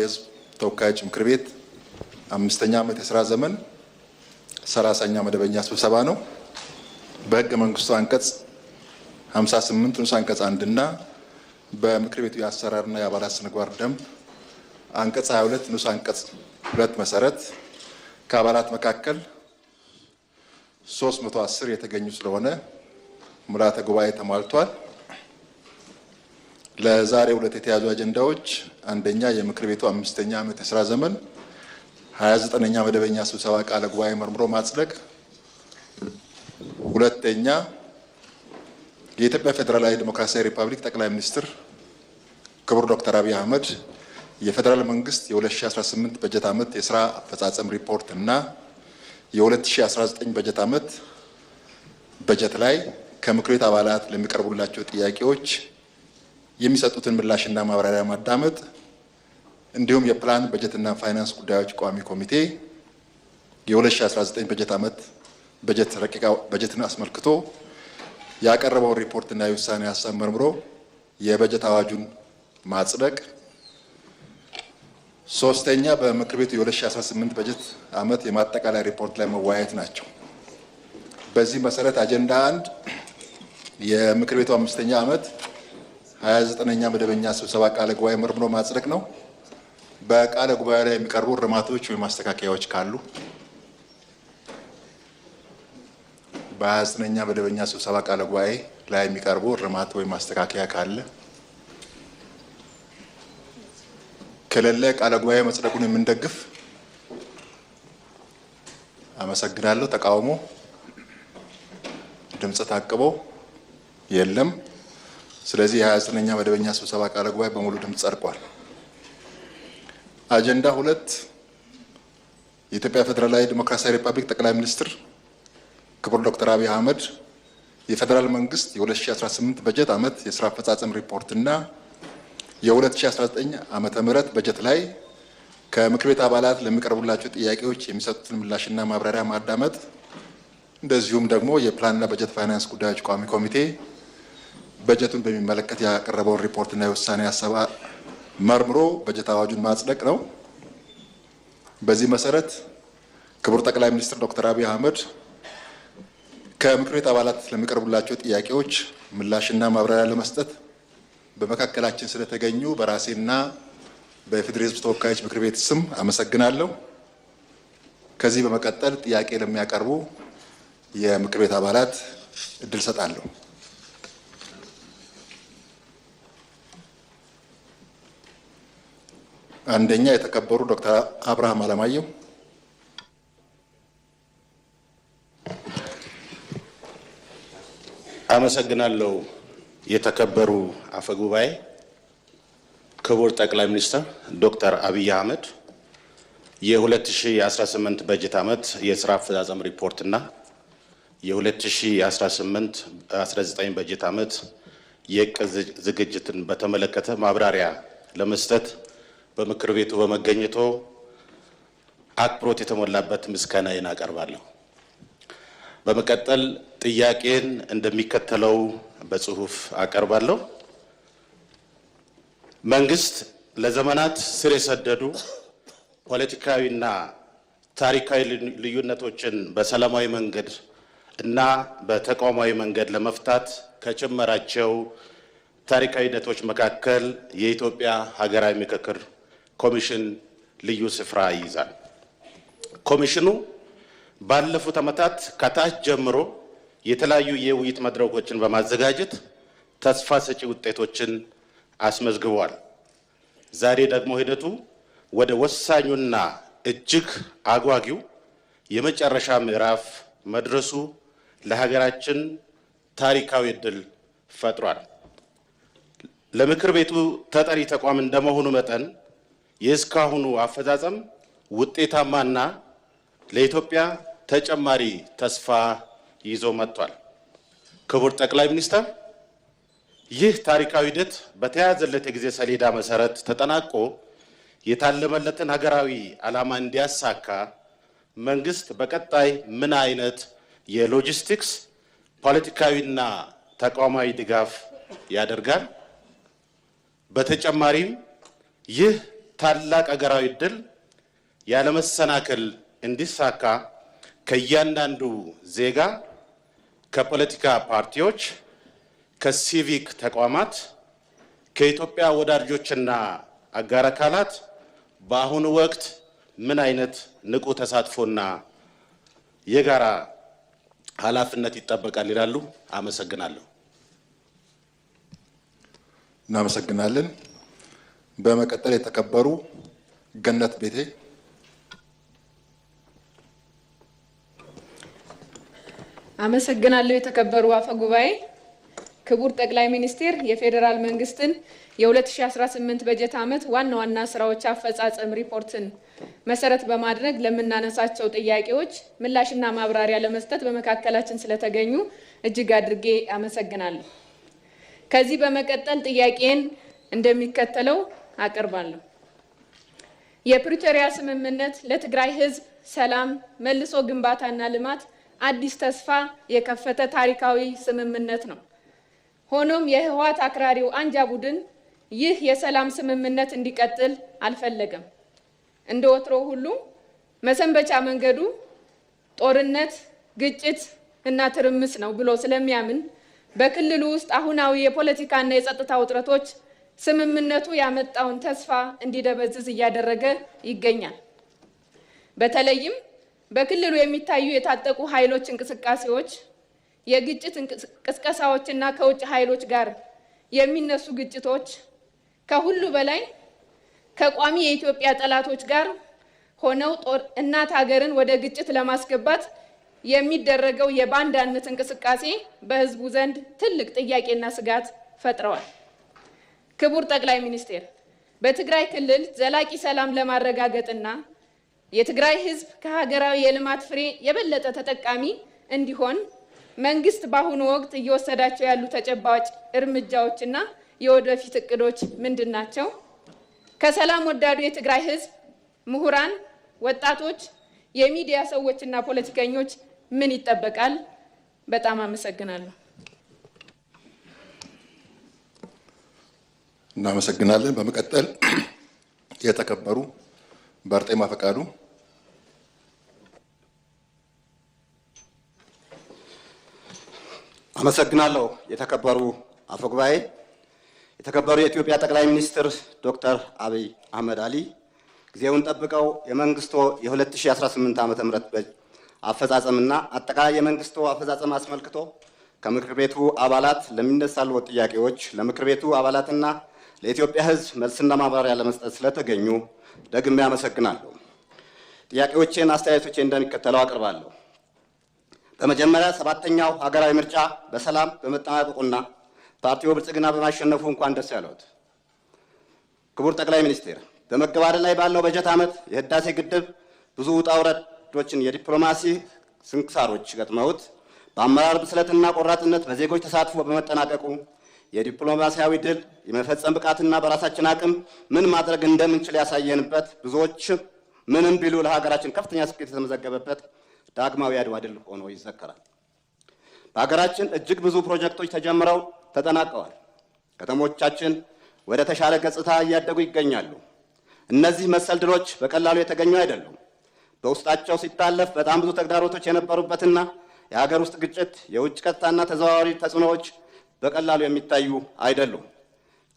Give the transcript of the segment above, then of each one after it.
የህዝብ ተወካዮች ምክር ቤት አምስተኛ ዓመት የሥራ ዘመን 30ኛ መደበኛ ስብሰባ ነው። በሕገ መንግስቱ አንቀጽ 58 ንዑስ አንቀጽ 1 እና በምክር ቤቱ የአሰራርና የአባላት ስነ ምግባር ደንብ አንቀጽ 22 ንዑስ አንቀጽ 2 መሰረት ከአባላት መካከል 310 የተገኙ ስለሆነ ምልዓተ ጉባኤ ተሟልቷል። ለዛሬ ሁለት የተያዙ አጀንዳዎች አንደኛ የምክር ቤቱ አምስተኛ ዓመት የሥራ ዘመን 29ኛ መደበኛ ስብሰባ ቃለ ጉባኤ መርምሮ ማጽደቅ፣ ሁለተኛ የኢትዮጵያ ፌዴራላዊ ዲሞክራሲያዊ ሪፐብሊክ ጠቅላይ ሚኒስትር ክቡር ዶክተር አብይ አህመድ የፌዴራል መንግስት የ2018 በጀት ዓመት የሥራ አፈጻጸም ሪፖርት እና የ2019 በጀት ዓመት በጀት ላይ ከምክር ቤት አባላት ለሚቀርቡላቸው ጥያቄዎች የሚሰጡትን ምላሽና ማብራሪያ ማዳመጥ እንዲሁም የፕላን በጀትና ፋይናንስ ጉዳዮች ቋሚ ኮሚቴ የ2019 በጀት ዓመት በጀት ረቂቅ በጀትን አስመልክቶ ያቀረበውን ሪፖርትና የውሳኔ ሀሳብ መርምሮ የበጀት አዋጁን ማጽደቅ፣ ሶስተኛ በምክር ቤቱ የ2018 በጀት ዓመት የማጠቃለያ ሪፖርት ላይ መወያየት ናቸው። በዚህ መሰረት አጀንዳ 1 የምክር ቤቱ አምስተኛ ዓመት 29ኛ መደበኛ ስብሰባ ቃለ ጉባኤ መርምሮ ማጽደቅ ነው። በቃለ ጉባኤ ላይ የሚቀርቡ እርማቶች ወይም ማስተካከያዎች ካሉ በ29ኛ መደበኛ ስብሰባ ቃለ ጉባኤ ላይ የሚቀርቡ እርማት ወይም ማስተካከያ ካለ ከሌለ ቃለ ጉባኤ መጽደቁን የምንደግፍ አመሰግናለሁ። ተቃውሞ ድምጽ ታቅቦ የለም። ስለዚህ የ29ኛ መደበኛ ስብሰባ ቃለ ጉባኤ በሙሉ ድምጽ ጸድቋል። አጀንዳ 2 የኢትዮጵያ ፌዴራላዊ ዲሞክራሲያዊ ሪፐብሊክ ጠቅላይ ሚኒስትር ክቡር ዶክተር አብይ አህመድ የፌዴራል መንግስት የ2018 በጀት ዓመት የሥራ አፈጻጸም ሪፖርት እና የ2019 ዓመተ ምህረት በጀት ላይ ከምክር ቤት አባላት ለሚቀርቡላቸው ጥያቄዎች የሚሰጡትን ምላሽና ማብራሪያ ማዳመጥ፣ እንደዚሁም ደግሞ የፕላንና በጀት ፋይናንስ ጉዳዮች ቋሚ ኮሚቴ በጀቱን በሚመለከት ያቀረበውን ሪፖርትና የውሳኔ ሀሳብ መርምሮ በጀት አዋጁን ማጽደቅ ነው። በዚህ መሰረት ክቡር ጠቅላይ ሚኒስትር ዶክተር አብይ አህመድ ከምክር ቤት አባላት ለሚቀርቡላቸው ጥያቄዎች ምላሽና ማብራሪያ ለመስጠት በመካከላችን ስለተገኙ በራሴና በኢፌዴሪ ሕዝብ ተወካዮች ምክር ቤት ስም አመሰግናለሁ። ከዚህ በመቀጠል ጥያቄ ለሚያቀርቡ የምክር ቤት አባላት እድል ሰጣለሁ። አንደኛ የተከበሩ ዶክተር አብርሃም አለማየሁ። አመሰግናለሁ። የተከበሩ አፈ ጉባኤ፣ ክቡር ጠቅላይ ሚኒስትር ዶክተር አብይ አህመድ የ2018 በጀት ዓመት የሥራ አፈጻጸም ሪፖርትና የ2018-19 በጀት ዓመት የዕቅድ ዝግጅትን በተመለከተ ማብራሪያ ለመስጠት በምክር ቤቱ በመገኘቶ አክብሮት የተሞላበት ምስጋናዬን አቀርባለሁ። በመቀጠል ጥያቄን እንደሚከተለው በጽሁፍ አቀርባለሁ። መንግስት ለዘመናት ስር የሰደዱ ፖለቲካዊና ታሪካዊ ልዩነቶችን በሰላማዊ መንገድ እና በተቋማዊ መንገድ ለመፍታት ከጀመራቸው ታሪካዊ ሂደቶች መካከል የኢትዮጵያ ሀገራዊ ምክክር ኮሚሽን ልዩ ስፍራ ይይዛል። ኮሚሽኑ ባለፉት ዓመታት ከታች ጀምሮ የተለያዩ የውይይት መድረኮችን በማዘጋጀት ተስፋ ሰጪ ውጤቶችን አስመዝግቧል። ዛሬ ደግሞ ሂደቱ ወደ ወሳኙና እጅግ አጓጊው የመጨረሻ ምዕራፍ መድረሱ ለሀገራችን ታሪካዊ ዕድል ፈጥሯል። ለምክር ቤቱ ተጠሪ ተቋም እንደመሆኑ መጠን የእስካሁኑ አፈጻጸም ውጤታማና ለኢትዮጵያ ተጨማሪ ተስፋ ይዞ መጥቷል። ክቡር ጠቅላይ ሚኒስትር፣ ይህ ታሪካዊ ሂደት በተያዘለት የጊዜ ሰሌዳ መሰረት ተጠናቆ የታለመለትን ሀገራዊ ዓላማ እንዲያሳካ መንግስት በቀጣይ ምን አይነት የሎጂስቲክስ ፖለቲካዊና ተቋማዊ ድጋፍ ያደርጋል? በተጨማሪም ይህ ታላቅ አገራዊ ድል ያለመሰናክል እንዲሳካ ከእያንዳንዱ ዜጋ፣ ከፖለቲካ ፓርቲዎች፣ ከሲቪክ ተቋማት፣ ከኢትዮጵያ ወዳጆችና አጋር አካላት በአሁኑ ወቅት ምን አይነት ንቁ ተሳትፎና የጋራ ኃላፊነት ይጠበቃል ይላሉ? አመሰግናለሁ። እናመሰግናለን። በመቀጠል የተከበሩ ገነት ቤቴ። አመሰግናለሁ። የተከበሩ አፈ ጉባኤ፣ ክቡር ጠቅላይ ሚኒስትር የፌዴራል መንግስትን የ2018 በጀት ዓመት ዋና ዋና ስራዎች አፈጻጸም ሪፖርትን መሰረት በማድረግ ለምናነሳቸው ጥያቄዎች ምላሽና ማብራሪያ ለመስጠት በመካከላችን ስለተገኙ እጅግ አድርጌ አመሰግናለሁ። ከዚህ በመቀጠል ጥያቄን እንደሚከተለው አቀርባለሁ። የፕሪቶሪያ ስምምነት ለትግራይ ህዝብ ሰላም፣ መልሶ ግንባታና ልማት አዲስ ተስፋ የከፈተ ታሪካዊ ስምምነት ነው። ሆኖም የህወሓት አክራሪው አንጃ ቡድን ይህ የሰላም ስምምነት እንዲቀጥል አልፈለገም። እንደ ወትሮው ሁሉ መሰንበቻ መንገዱ ጦርነት፣ ግጭት እና ትርምስ ነው ብሎ ስለሚያምን በክልሉ ውስጥ አሁናዊ የፖለቲካና የጸጥታ ውጥረቶች ስምምነቱ ያመጣውን ተስፋ እንዲደበዝዝ እያደረገ ይገኛል። በተለይም በክልሉ የሚታዩ የታጠቁ ኃይሎች እንቅስቃሴዎች፣ የግጭት ቅስቀሳዎችና ከውጭ ኃይሎች ጋር የሚነሱ ግጭቶች፣ ከሁሉ በላይ ከቋሚ የኢትዮጵያ ጠላቶች ጋር ሆነው እናት ሀገርን ወደ ግጭት ለማስገባት የሚደረገው የባንዳነት እንቅስቃሴ በህዝቡ ዘንድ ትልቅ ጥያቄና ስጋት ፈጥረዋል። ክቡር ጠቅላይ ሚኒስትር፣ በትግራይ ክልል ዘላቂ ሰላም ለማረጋገጥና የትግራይ ህዝብ ከሀገራዊ የልማት ፍሬ የበለጠ ተጠቃሚ እንዲሆን መንግስት በአሁኑ ወቅት እየወሰዳቸው ያሉ ተጨባጭ እርምጃዎችና የወደፊት እቅዶች ምንድን ናቸው? ከሰላም ወዳዱ የትግራይ ህዝብ፣ ምሁራን፣ ወጣቶች፣ የሚዲያ ሰዎችና ፖለቲከኞች ምን ይጠበቃል? በጣም አመሰግናለሁ። እናመሰግናለን። በመቀጠል የተከበሩ ባርጤማ ፈቃዱ። አመሰግናለሁ። የተከበሩ አፈ ጉባኤ፣ የተከበሩ የኢትዮጵያ ጠቅላይ ሚኒስትር ዶክተር አብይ አህመድ አሊ፣ ጊዜውን ጠብቀው የመንግስቶ የ2018 ዓ.ም አፈጻጸምና አጠቃላይ የመንግስቶ አፈጻጸም አስመልክቶ ከምክር ቤቱ አባላት ለሚነሳሉ ጥያቄዎች ለምክር ቤቱ አባላትና ለኢትዮጵያ ህዝብ መልስና ማብራሪያ ለመስጠት ስለተገኙ ደግሜ አመሰግናለሁ። ጥያቄዎቼን፣ አስተያየቶቼን እንደሚከተለው አቀርባለሁ። በመጀመሪያ 7ኛው ሀገራዊ ምርጫ በሰላም በመጠናቀቁና ፓርቲው ብልጽግና በማሸነፉ እንኳን ደስ ያለዎት። ክቡር ጠቅላይ ሚኒስትር፣ በመገባደድ ላይ ባለው በጀት ዓመት የህዳሴ ግድብ ብዙ ውጣ ውረዶችን የዲፕሎማሲ ስንክሳሮች ገጥመውት በአመራር ብስለትና ቆራጥነት በዜጎች ተሳትፎ በመጠናቀቁ የዲፕሎማሲያዊ ድል የመፈጸም ብቃትና በራሳችን አቅም ምን ማድረግ እንደምንችል ያሳየንበት፣ ብዙዎች ምንም ቢሉ ለሀገራችን ከፍተኛ ስኬት የተመዘገበበት ዳግማዊ አድዋ ድል ሆኖ ይዘከራል። በሀገራችን እጅግ ብዙ ፕሮጀክቶች ተጀምረው ተጠናቀዋል። ከተሞቻችን ወደ ተሻለ ገጽታ እያደጉ ይገኛሉ። እነዚህ መሰል ድሎች በቀላሉ የተገኙ አይደሉም። በውስጣቸው ሲታለፍ በጣም ብዙ ተግዳሮቶች የነበሩበትና የሀገር ውስጥ ግጭት፣ የውጭ ቀጥታና ተዘዋዋሪ ተጽዕኖዎች በቀላሉ የሚታዩ አይደሉም።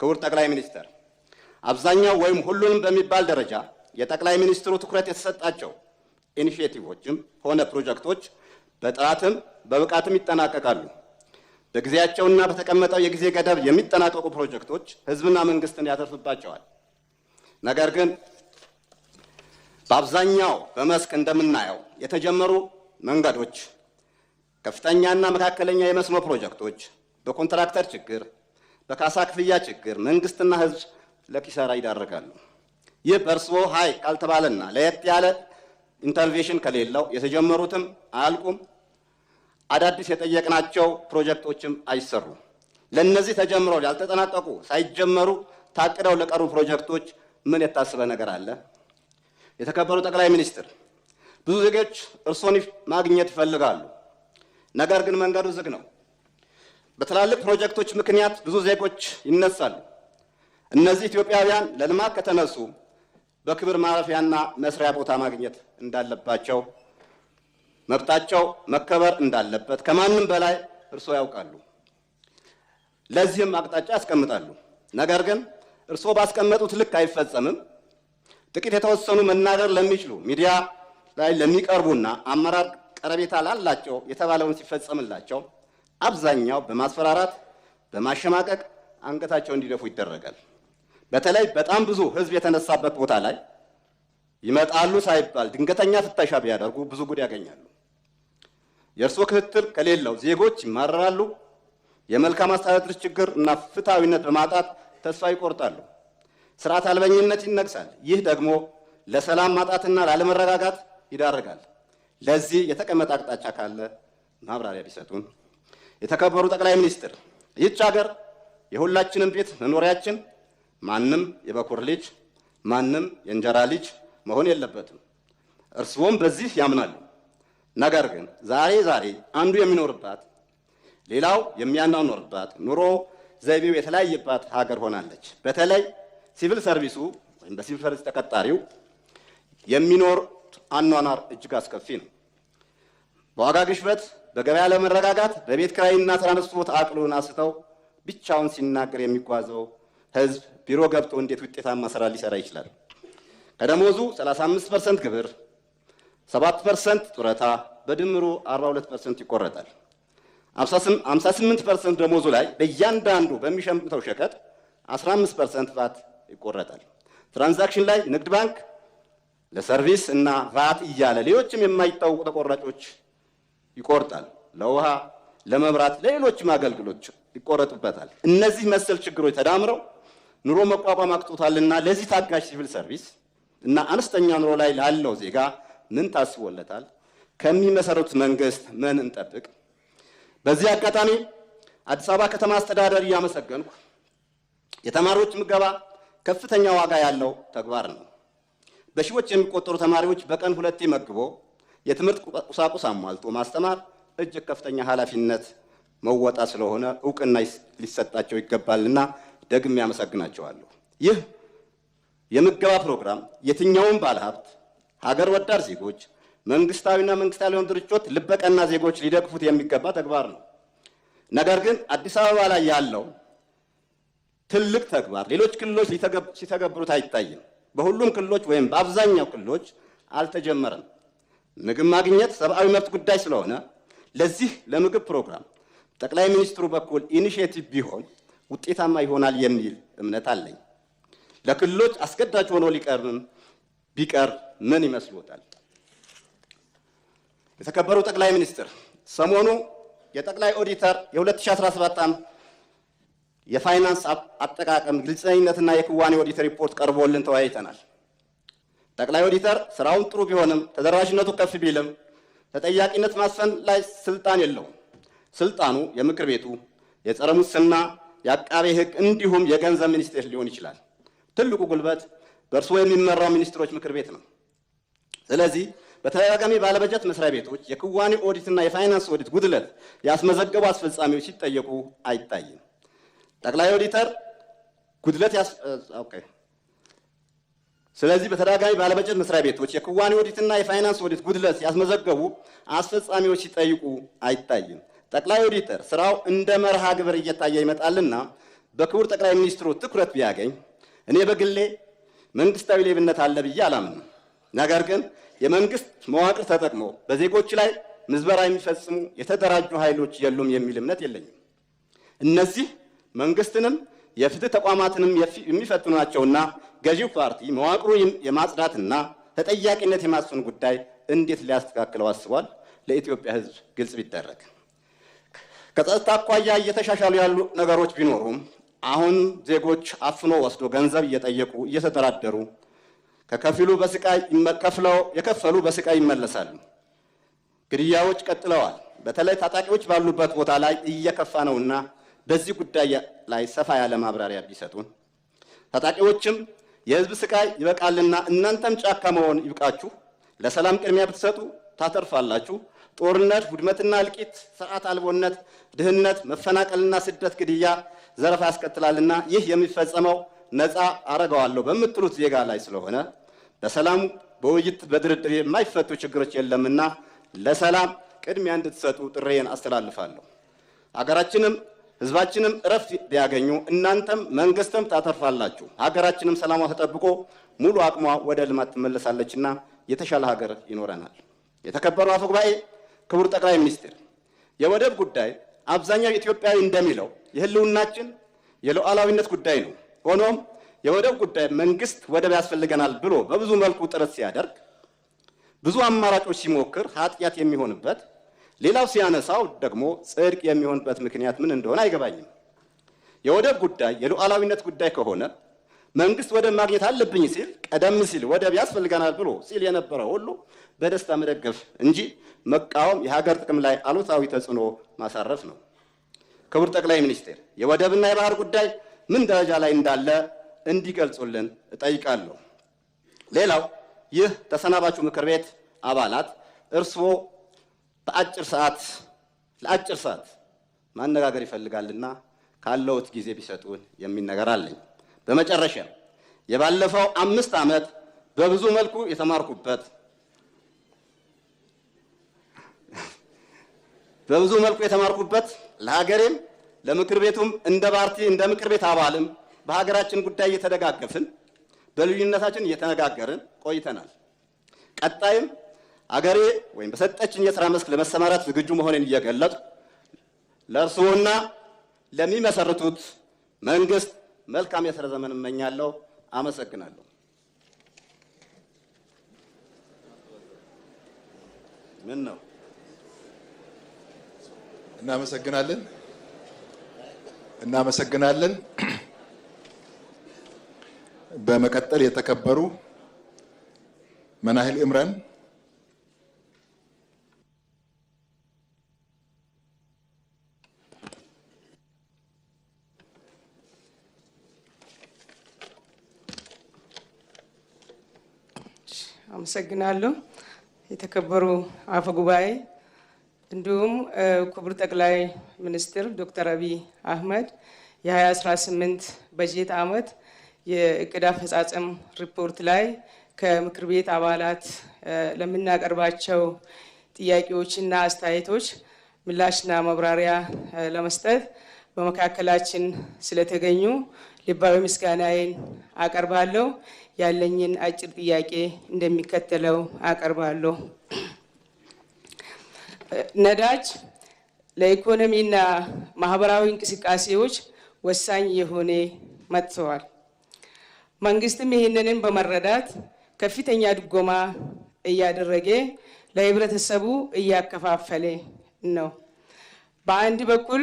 ክቡር ጠቅላይ ሚኒስትር፣ አብዛኛው ወይም ሁሉንም በሚባል ደረጃ የጠቅላይ ሚኒስትሩ ትኩረት የተሰጣቸው ኢኒሼቲቮችም ሆነ ፕሮጀክቶች በጥራትም በብቃትም ይጠናቀቃሉ። በጊዜያቸውና በተቀመጠው የጊዜ ገደብ የሚጠናቀቁ ፕሮጀክቶች ህዝብና መንግስትን ያተርፍባቸዋል። ነገር ግን በአብዛኛው በመስክ እንደምናየው የተጀመሩ መንገዶች፣ ከፍተኛና መካከለኛ የመስኖ ፕሮጀክቶች በኮንትራክተር ችግር፣ በካሳ ክፍያ ችግር መንግስትና ህዝብ ለኪሳራ ይዳረጋሉ። ይህ በእርስዎ ሀይ ካልተባለና ለየት ያለ ኢንተርቬንሽን ከሌለው የተጀመሩትም አያልቁም፣ አዳዲስ የጠየቅናቸው ፕሮጀክቶችም አይሰሩም። ለእነዚህ ተጀምረው ያልተጠናቀቁ ሳይጀመሩ ታቅደው ለቀሩ ፕሮጀክቶች ምን የታሰበ ነገር አለ? የተከበሩ ጠቅላይ ሚኒስትር፣ ብዙ ዜጎች እርስዎን ማግኘት ይፈልጋሉ። ነገር ግን መንገዱ ዝግ ነው። በትላልቅ ፕሮጀክቶች ምክንያት ብዙ ዜጎች ይነሳሉ። እነዚህ ኢትዮጵያውያን ለልማት ከተነሱ በክብር ማረፊያና መስሪያ ቦታ ማግኘት እንዳለባቸው፣ መብታቸው መከበር እንዳለበት ከማንም በላይ እርስዎ ያውቃሉ። ለዚህም አቅጣጫ ያስቀምጣሉ። ነገር ግን እርስዎ ባስቀመጡት ልክ አይፈጸምም። ጥቂት የተወሰኑ መናገር ለሚችሉ ሚዲያ ላይ ለሚቀርቡና አመራር ቀረቤታ ላላቸው የተባለውን ሲፈጸምላቸው አብዛኛው በማስፈራራት በማሸማቀቅ አንገታቸው እንዲደፉ ይደረጋል። በተለይ በጣም ብዙ ሕዝብ የተነሳበት ቦታ ላይ ይመጣሉ ሳይባል ድንገተኛ ፍተሻ ቢያደርጉ ብዙ ጉድ ያገኛሉ። የእርስዎ ክትትል ከሌለው ዜጎች ይማረራሉ። የመልካም አስተዳደር ችግር እና ፍትሐዊነት በማጣት ተስፋ ይቆርጣሉ። ስርዓት አልበኝነት ይነግሳል። ይህ ደግሞ ለሰላም ማጣትና ላለመረጋጋት ይዳርጋል። ለዚህ የተቀመጠ አቅጣጫ ካለ ማብራሪያ ቢሰጡን። የተከበሩ ጠቅላይ ሚኒስትር፣ ይህች ሀገር የሁላችንም ቤት መኖሪያችን፣ ማንም የበኩር ልጅ ማንም የእንጀራ ልጅ መሆን የለበትም። እርስዎም በዚህ ያምናሉ። ነገር ግን ዛሬ አንዱ የሚኖርባት ሌላው የሚያኗኗርባት ኑሮ ዘይቤው የተለያየባት ሀገር ሆናለች። በተለይ ሲቪል ሰርቪሱ ወይም በሲቪል ሰርቪስ ተቀጣሪው የሚኖር አኗኗር እጅግ አስከፊ ነው። በዋጋ ግሽበት፣ በገበያ ለመረጋጋት፣ በቤት ኪራይና ትራንስፖርት አቅሉን አስተው ብቻውን ሲናገር የሚጓዘው ህዝብ ቢሮ ገብቶ እንዴት ውጤታማ ስራ ሊሰራ ይችላል? ከደሞዙ 35% ግብር፣ 7% ጡረታ፣ በድምሩ 42% ይቆረጣል። 58% ደሞዙ ላይ በእያንዳንዱ በሚሸምተው ሸቀጥ 15% ቫት ይቆረጣል። ትራንዛክሽን ላይ ንግድ ባንክ ለሰርቪስ እና ቫት እያለ ሌሎችም የማይታወቁ ተቆራጮች ይቆርጣል። ለውሃ፣ ለመብራት፣ ለሌሎችም አገልግሎት ይቆረጡበታል። እነዚህ መሰል ችግሮች ተዳምረው ኑሮ መቋቋም አቅቶታልና ለዚህ ታጋሽ ሲቪል ሰርቪስ እና አነስተኛ ኑሮ ላይ ላለው ዜጋ ምን ታስቦለታል? ከሚመሰረቱት መንግስት ምን እንጠብቅ? በዚህ አጋጣሚ አዲስ አበባ ከተማ አስተዳደር እያመሰገንኩ የተማሪዎች ምገባ ከፍተኛ ዋጋ ያለው ተግባር ነው። በሺዎች የሚቆጠሩ ተማሪዎች በቀን 2 መግቦ የትምህርት ቁሳቁስ አሟልቶ ማስተማር እጅግ ከፍተኛ ኃላፊነት መወጣ ስለሆነ እውቅና ሊሰጣቸው ይገባልና ደግሜ ያመሰግናቸዋለሁ። ይህ የምገባ ፕሮግራም የትኛውም ባለሀብት፣ ሀገር ወዳድ ዜጎች፣ መንግስታዊና መንግስታዊ ያልሆኑ ድርጅቶች፣ ልበቀና ዜጎች ሊደግፉት የሚገባ ተግባር ነው። ነገር ግን አዲስ አበባ ላይ ያለው ትልቅ ተግባር ሌሎች ክልሎች ሲተገብሩት አይታይም። በሁሉም ክልሎች ወይም በአብዛኛው ክልሎች አልተጀመረም። ምግብ ማግኘት ሰብአዊ መብት ጉዳይ ስለሆነ ለዚህ ለምግብ ፕሮግራም ጠቅላይ ሚኒስትሩ በኩል ኢኒሼቲቭ ቢሆን ውጤታማ ይሆናል የሚል እምነት አለኝ። ለክልሎች አስገዳጅ ሆኖ ቢቀርብ ምን ይመስሎታል? የተከበሩ ጠቅላይ ሚኒስትር፣ ሰሞኑ የጠቅላይ ኦዲተር የ2017 ዓ.ም የፋይናንስ አጠቃቀም ግልጸኝነትና የክዋኔ ኦዲተር ሪፖርት ቀርቦልን ተወያይተናል። ጠቅላይ ኦዲተር ስራውን ጥሩ ቢሆንም ተደራሽነቱ ከፍ ቢልም ተጠያቂነት ማስፈን ላይ ስልጣን የለውም። ስልጣኑ የምክር ቤቱ፣ የጸረ ሙስና፣ የአቃቤ ሕግ እንዲሁም የገንዘብ ሚኒስቴር ሊሆን ይችላል። ትልቁ ጉልበት በእርስዎ የሚመራው ሚኒስትሮች ምክር ቤት ነው። ስለዚህ በተደጋጋሚ ባለበጀት መስሪያ ቤቶች የክዋኔ ኦዲትና የፋይናንስ ኦዲት ጉድለት ያስመዘገቡ አስፈጻሚዎች ሲጠየቁ አይታይም። ጠቅላይ ኦዲተር ጉድለት ስለዚህ በተደጋጋሚ ባለበጀት መስሪያ ቤቶች የክዋኔ ኦዲትና የፋይናንስ ኦዲት ጉድለት ያስመዘገቡ አስፈጻሚዎች ሲጠይቁ አይታይም። ጠቅላይ ኦዲተር ስራው እንደ መርሃ ግብር እየታየ ይመጣልና በክቡር ጠቅላይ ሚኒስትሩ ትኩረት ቢያገኝ እኔ በግሌ መንግስታዊ ሌብነት አለ ብዬ አላምንም። ነገር ግን የመንግስት መዋቅር ተጠቅሞ በዜጎች ላይ ምዝበራ የሚፈጽሙ የተደራጁ ኃይሎች የሉም የሚል እምነት የለኝም። እነዚህ መንግስትንም የፍትህ ተቋማትንም የሚፈትኑ ናቸውና ገዢው ፓርቲ መዋቅሩ የማጽዳትና ተጠያቂነት የማስፈን ጉዳይ እንዴት ሊያስተካክለው አስቧል? ለኢትዮጵያ ሕዝብ ግልጽ ቢደረግ። ከጸጥታ አኳያ እየተሻሻሉ ያሉ ነገሮች ቢኖሩም አሁን ዜጎች አፍኖ ወስዶ ገንዘብ እየጠየቁ እየተደራደሩ ከከፊሉ በስቃይ የከፈሉ በስቃይ ይመለሳሉ። ግድያዎች ቀጥለዋል። በተለይ ታጣቂዎች ባሉበት ቦታ ላይ እየከፋ ነውና በዚህ ጉዳይ ላይ ሰፋ ያለ ማብራሪያ ቢሰጡን። ታጣቂዎችም የህዝብ ስቃይ ይበቃልና እናንተም ጫካ መሆን ይብቃችሁ፣ ለሰላም ቅድሚያ ብትሰጡ ታተርፋላችሁ። ጦርነት፣ ውድመትና እልቂት፣ ስርዓት አልቦነት፣ ድህነት፣ መፈናቀልና ስደት፣ ግድያ፣ ዘረፋ ያስከትላልና ይህ የሚፈጸመው ነፃ አረገዋለሁ በምትሉት ዜጋ ላይ ስለሆነ በሰላሙ በውይይት በድርድር የማይፈቱ ችግሮች የለምና ለሰላም ቅድሚያ እንድትሰጡ ጥሬን አስተላልፋለሁ። ሀገራችንም ህዝባችንም እረፍት ቢያገኙ እናንተም መንግስትም ታተርፋላችሁ። ሀገራችንም ሰላሟ ተጠብቆ ሙሉ አቅሟ ወደ ልማት ትመለሳለችና የተሻለ ሀገር ይኖረናል። የተከበሩ አፈ ጉባኤ፣ ክቡር ጠቅላይ ሚኒስትር፣ የወደብ ጉዳይ አብዛኛው ኢትዮጵያዊ እንደሚለው የህልውናችን የሉዓላዊነት ጉዳይ ነው። ሆኖም የወደብ ጉዳይ መንግስት ወደብ ያስፈልገናል ብሎ በብዙ መልኩ ጥረት ሲያደርግ ብዙ አማራጮች ሲሞክር ኃጢአት የሚሆንበት ሌላው ሲያነሳው ደግሞ ጽድቅ የሚሆንበት ምክንያት ምን እንደሆነ አይገባኝም። የወደብ ጉዳይ የሉዓላዊነት ጉዳይ ከሆነ መንግስት ወደብ ማግኘት አለብኝ ሲል ቀደም ሲል ወደብ ያስፈልገናል ብሎ ሲል የነበረው ሁሉ በደስታ መደገፍ እንጂ መቃወም የሀገር ጥቅም ላይ አሉታዊ ተጽዕኖ ማሳረፍ ነው። ክቡር ጠቅላይ ሚኒስትር፣ የወደብና የባህር ጉዳይ ምን ደረጃ ላይ እንዳለ እንዲገልጹልን እጠይቃለሁ። ሌላው ይህ ተሰናባቹ ምክር ቤት አባላት እርስዎ ለአጭር ሰዓት ማነጋገር ይፈልጋልና ካለውት ጊዜ ቢሰጡን የሚል ነገር አለኝ። በመጨረሻ የባለፈው 5 ዓመት በብዙ መልኩ የተማርኩበት ለሀገሬም ለምክር ቤቱም እንደ ፓርቲ እንደ ምክር ቤት አባልም በሀገራችን ጉዳይ እየተደጋገፍን በልዩነታችን እየተነጋገርን ቆይተናል። ቀጣይም አገሬ ወይም በሰጠችኝ የሥራ መስክ ለመሰማራት ዝግጁ መሆኔን እየገለጽ ለእርስዎና ለሚመሰርቱት መንግስት መልካም የሥራ ዘመን እመኛለሁ። አመሰግናለሁ። ምን ነው? እናመሰግናለን። በመቀጠል የተከበሩ መናህል ኢምራን አመሰግናለሁ። የተከበሩ አፈ ጉባኤ እንዲሁም ክቡር ጠቅላይ ሚኒስትር ዶክተር አብይ አህመድ የ2018 በጀት ዓመት የእቅድ አፈጻጸም ሪፖርት ላይ ከምክር ቤት አባላት ለምናቀርባቸው ጥያቄዎችና አስተያየቶች ምላሽና ማብራሪያ ለመስጠት በመካከላችን ስለተገኙ ልባዊ ምስጋናዬን አቀርባለሁ። ያለኝን አጭር ጥያቄ እንደሚከተለው አቀርባለሁ። ነዳጅ ለኢኮኖሚና ማህበራዊ እንቅስቃሴዎች ወሳኝ የሆነ መጥተዋል። መንግስትም ይህንንም በመረዳት ከፍተኛ ድጎማ እያደረገ ለህብረተሰቡ እያከፋፈለ ነው። በአንድ በኩል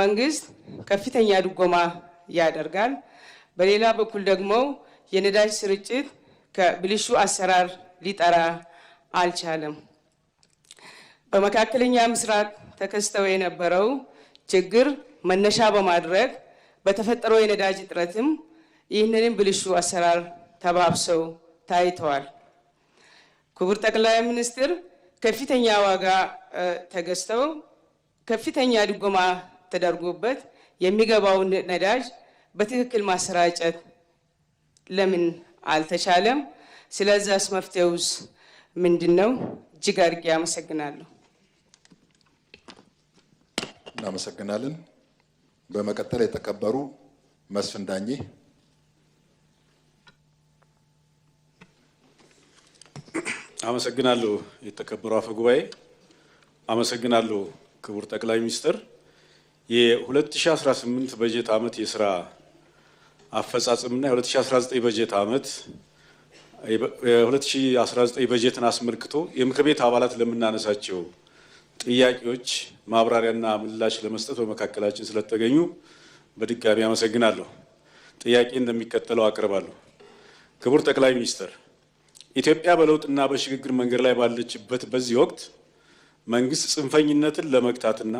መንግስት ከፍተኛ ድጎማ ያደርጋል፣ በሌላ በኩል ደግሞ የነዳጅ ስርጭት ከብልሹ አሰራር ሊጠራ አልቻለም። በመካከለኛ ምስራቅ ተከስተው የነበረው ችግር መነሻ በማድረግ በተፈጠረው የነዳጅ እጥረትም ይህንንም ብልሹ አሰራር ተባብሰው ታይተዋል። ክቡር ጠቅላይ ሚኒስትር ከፍተኛ ዋጋ ተገዝተው ከፍተኛ ድጎማ ተደርጎበት የሚገባውን ነዳጅ በትክክል ማሰራጨት ለምን አልተቻለም? ስለዛስ መፍትሄውስ ምንድነው? እጅግ አድርጌ አመሰግናለሁ። እናመሰግናለን። በመቀጠል የተከበሩ መስፍን ዳኜ። አመሰግናለሁ። የተከበሩ አፈ ጉባኤ፣ አመሰግናለሁ ክቡር ጠቅላይ ሚኒስትር። የ2018 በጀት ዓመት የስራ አፈጻጸምና የ2019 በጀት ዓመት የ2019 በጀትን አስመልክቶ የምክር ቤት አባላት ለምናነሳቸው ጥያቄዎች ማብራሪያና ምላሽ ለመስጠት በመካከላችን ስለተገኙ በድጋሚ አመሰግናለሁ። ጥያቄ እንደሚከተለው አቀርባለሁ። ክቡር ጠቅላይ ሚኒስትር፣ ኢትዮጵያ በለውጥና በሽግግር መንገድ ላይ ባለችበት በዚህ ወቅት መንግስት ጽንፈኝነትን ለመግታትና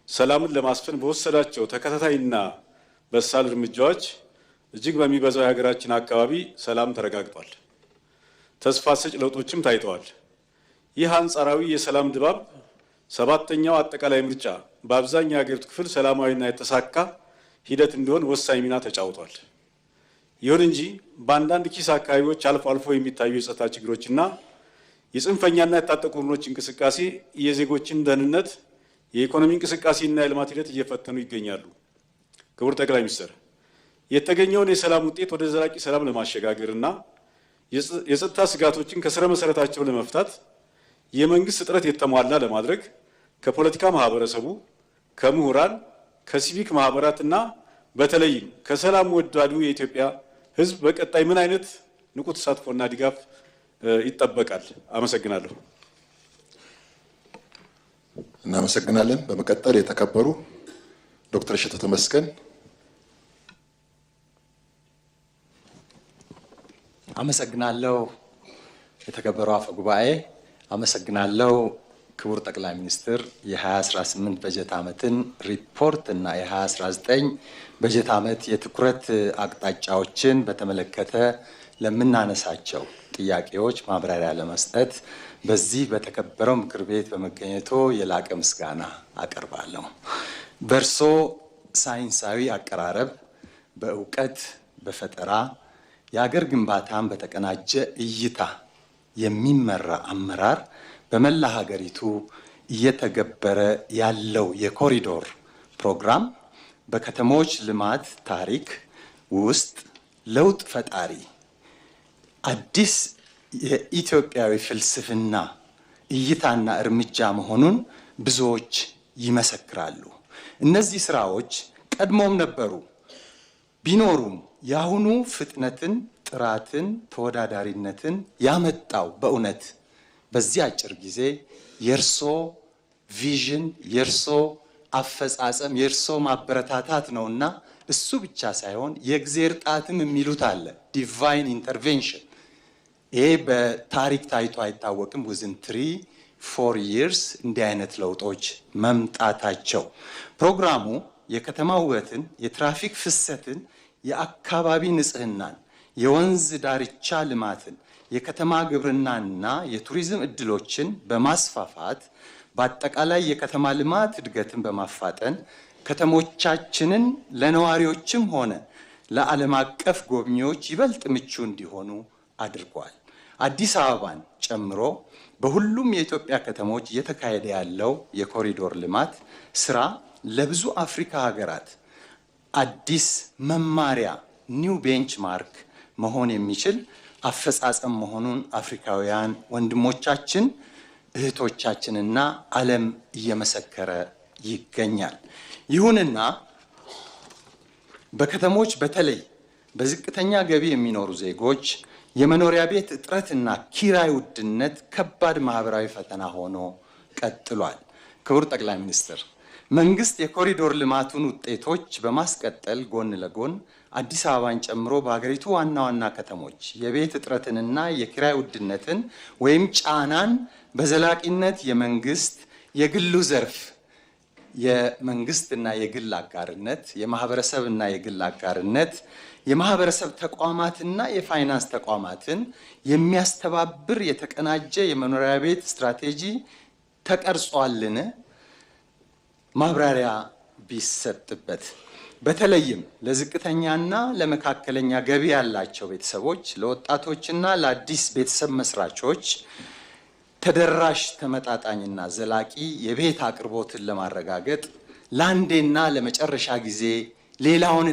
ሰላምን ለማስፈን በወሰዳቸው ተከታታይና በሳል እርምጃዎች እጅግ በሚበዛው የሀገራችን አካባቢ ሰላም ተረጋግጧል። ተስፋ ሰጭ ለውጦችም ታይተዋል። ይህ አንጻራዊ የሰላም ድባብ ሰባተኛው አጠቃላይ ምርጫ በአብዛኛው የሀገሪቱ ክፍል ሰላማዊና የተሳካ ሂደት እንዲሆን ወሳኝ ሚና ተጫውቷል። ይሁን እንጂ በአንዳንድ ኪስ አካባቢዎች አልፎ አልፎ የሚታዩ የጸጥታ ችግሮችና የጽንፈኛና የታጠቁ ቡድኖች እንቅስቃሴ የዜጎችን ደህንነት፣ የኢኮኖሚ እንቅስቃሴና የልማት ሂደት እየፈተኑ ይገኛሉ። ክቡር ጠቅላይ ሚኒስትር፣ የተገኘውን የሰላም ውጤት ወደ ዘላቂ ሰላም ለማሸጋገርና የጸጥታ ስጋቶችን ከስረ መሰረታቸው ለመፍታት የመንግስት ጥረት የተሟላ ለማድረግ ከፖለቲካ ማህበረሰቡ፣ ከምሁራን፣ ከሲቪክ ማህበራትና በተለይም ከሰላም ወዳዱ የኢትዮጵያ ህዝብ በቀጣይ ምን አይነት ንቁ ተሳትፎና ድጋፍ ይጠበቃል? አመሰግናለሁ። እናመሰግናለን። በመቀጠል የተከበሩ ዶክተር እሸቱ ተመስገን። አመሰግናለሁ። የተከበሩ አፈ ጉባኤ፣ አመሰግናለሁ። ክቡር ጠቅላይ ሚኒስትር የ2018 በጀት ዓመትን ሪፖርት እና የ2019 በጀት ዓመት የትኩረት አቅጣጫዎችን በተመለከተ ለምናነሳቸው ጥያቄዎች ማብራሪያ ለመስጠት በዚህ በተከበረው ምክር ቤት በመገኘቶ የላቀ ምስጋና አቀርባለሁ። በእርሶ ሳይንሳዊ አቀራረብ፣ በእውቀት፣ በፈጠራ የሀገር ግንባታን በተቀናጀ እይታ የሚመራ አመራር በመላ ሀገሪቱ እየተገበረ ያለው የኮሪዶር ፕሮግራም በከተሞች ልማት ታሪክ ውስጥ ለውጥ ፈጣሪ አዲስ የኢትዮጵያዊ ፍልስፍና እይታና እርምጃ መሆኑን ብዙዎች ይመሰክራሉ። እነዚህ ስራዎች ቀድሞም ነበሩ ቢኖሩም የአሁኑ ፍጥነትን፣ ጥራትን፣ ተወዳዳሪነትን ያመጣው በእውነት በዚህ አጭር ጊዜ የእርሶ ቪዥን፣ የእርሶ አፈጻጸም፣ የእርሶ ማበረታታት ነውና እሱ ብቻ ሳይሆን የእግዚአብሔር ጣትም የሚሉት አለ፣ ዲቫይን ኢንተርቬንሽን። ይሄ በታሪክ ታይቶ አይታወቅም። within 3-4 years እንዲህ አይነት ለውጦች መምጣታቸው ፕሮግራሙ የከተማ ውበትን፣ የትራፊክ ፍሰትን፣ የአካባቢ ንጽህናን፣ የወንዝ ዳርቻ ልማትን፣ የከተማ ግብርናና የቱሪዝም እድሎችን በማስፋፋት በአጠቃላይ የከተማ ልማት እድገትን በማፋጠን ከተሞቻችንን ለነዋሪዎችም ሆነ ለዓለም አቀፍ ጎብኚዎች ይበልጥ ምቹ እንዲሆኑ አድርጓል። አዲስ አበባን ጨምሮ በሁሉም የኢትዮጵያ ከተሞች እየተካሄደ ያለው የኮሪዶር ልማት ስራ ለብዙ አፍሪካ ሀገራት አዲስ መማሪያ ኒው ቤንችማርክ መሆን የሚችል አፈጻጸም መሆኑን አፍሪካውያን ወንድሞቻችን እህቶቻችንና ዓለም እየመሰከረ ይገኛል። ይሁንና በከተሞች በተለይ በዝቅተኛ ገቢ የሚኖሩ ዜጎች የመኖሪያ ቤት እጥረትና ኪራይ ውድነት ከባድ ማህበራዊ ፈተና ሆኖ ቀጥሏል። ክቡር ጠቅላይ ሚኒስትር፣ መንግስት የኮሪዶር ልማቱን ውጤቶች በማስቀጠል ጎን ለጎን አዲስ አበባን ጨምሮ በሀገሪቱ ዋና ዋና ከተሞች የቤት እጥረትንና የኪራይ ውድነትን ወይም ጫናን በዘላቂነት የመንግስት የግሉ ዘርፍ የመንግስትና የግል አጋርነት፣ የማህበረሰብና የግል አጋርነት፣ የማህበረሰብ ተቋማትና የፋይናንስ ተቋማትን የሚያስተባብር የተቀናጀ የመኖሪያ ቤት ስትራቴጂ ተቀርጿልን? ማብራሪያ ቢሰጥበት። በተለይም ለዝቅተኛና ለመካከለኛ ገቢ ያላቸው ቤተሰቦች፣ ለወጣቶችና ለአዲስ ቤተሰብ መስራቾች ተደራሽ ተመጣጣኝና ዘላቂ የቤት አቅርቦትን ለማረጋገጥ ለአንዴና ለመጨረሻ ጊዜ ሌላውን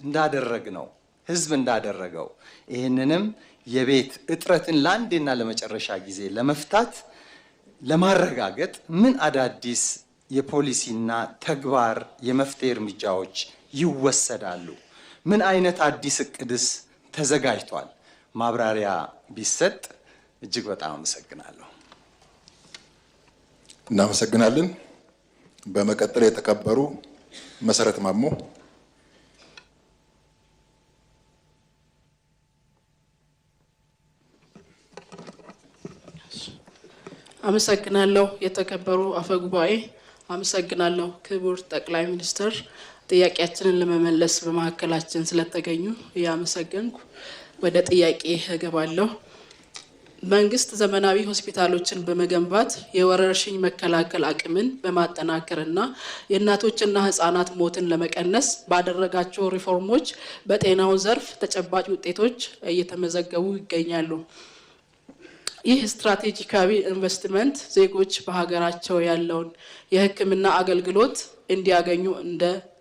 እንዳደረግነው ህዝብ እንዳደረገው ይህንንም የቤት እጥረትን ለአንዴና ለመጨረሻ ጊዜ ለመፍታት ለማረጋገጥ ምን አዳዲስ የፖሊሲና ተግባር የመፍትሄ እርምጃዎች ይወሰዳሉ? ምን አይነት አዲስ እቅድስ ተዘጋጅቷል? ማብራሪያ ቢሰጥ እጅግ በጣም አመሰግናለሁ። እናመሰግናለን። በመቀጠል የተከበሩ መሰረት ማሞ። አመሰግናለሁ። የተከበሩ አፈ ጉባኤ፣ አመሰግናለሁ። ክቡር ጠቅላይ ሚኒስትር፣ ጥያቄያችንን ለመመለስ በመካከላችን ስለተገኙ ያመሰገንኩ ወደ ጥያቄ እገባለሁ። መንግስት ዘመናዊ ሆስፒታሎችን በመገንባት የወረርሽኝ መከላከል አቅምን በማጠናከርና የእናቶችና ህጻናት ሞትን ለመቀነስ ባደረጋቸው ሪፎርሞች በጤናው ዘርፍ ተጨባጭ ውጤቶች እየተመዘገቡ ይገኛሉ። ይህ ስትራቴጂካዊ ኢንቨስትመንት ዜጎች በሀገራቸው ያለውን የሕክምና አገልግሎት እንዲያገኙ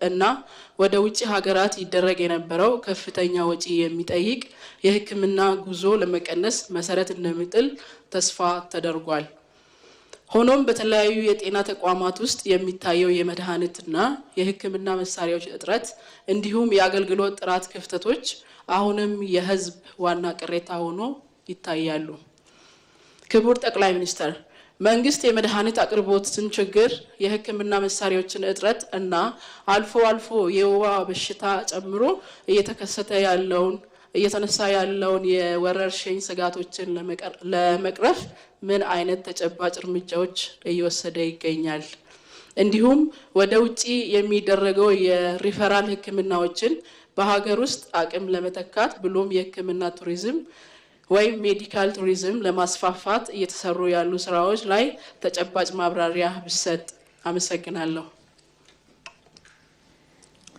እና ወደ ውጭ ሀገራት ይደረግ የነበረው ከፍተኛ ወጪ የሚጠይቅ የሕክምና ጉዞ ለመቀነስ መሰረት እንደሚጥል ተስፋ ተደርጓል። ሆኖም በተለያዩ የጤና ተቋማት ውስጥ የሚታየው የመድኃኒትና የሕክምና መሳሪያዎች እጥረት እንዲሁም የአገልግሎት ጥራት ክፍተቶች አሁንም የህዝብ ዋና ቅሬታ ሆኖ ይታያሉ። ክቡር ጠቅላይ ሚኒስትር፣ መንግስት የመድኃኒት አቅርቦትን ችግር፣ የሕክምና መሳሪያዎችን እጥረት እና አልፎ አልፎ የወባ በሽታ ጨምሮ እየተነሳ ያለውን የወረርሽኝ ስጋቶችን ለመቅረፍ ምን አይነት ተጨባጭ እርምጃዎች እየወሰደ ይገኛል? እንዲሁም ወደ ውጪ የሚደረገው የሪፈራል ሕክምናዎችን በሀገር ውስጥ አቅም ለመተካት ብሎም የሕክምና ቱሪዝም ወይም ሜዲካል ቱሪዝም ለማስፋፋት እየተሰሩ ያሉ ስራዎች ላይ ተጨባጭ ማብራሪያ ብሰጥ። አመሰግናለሁ።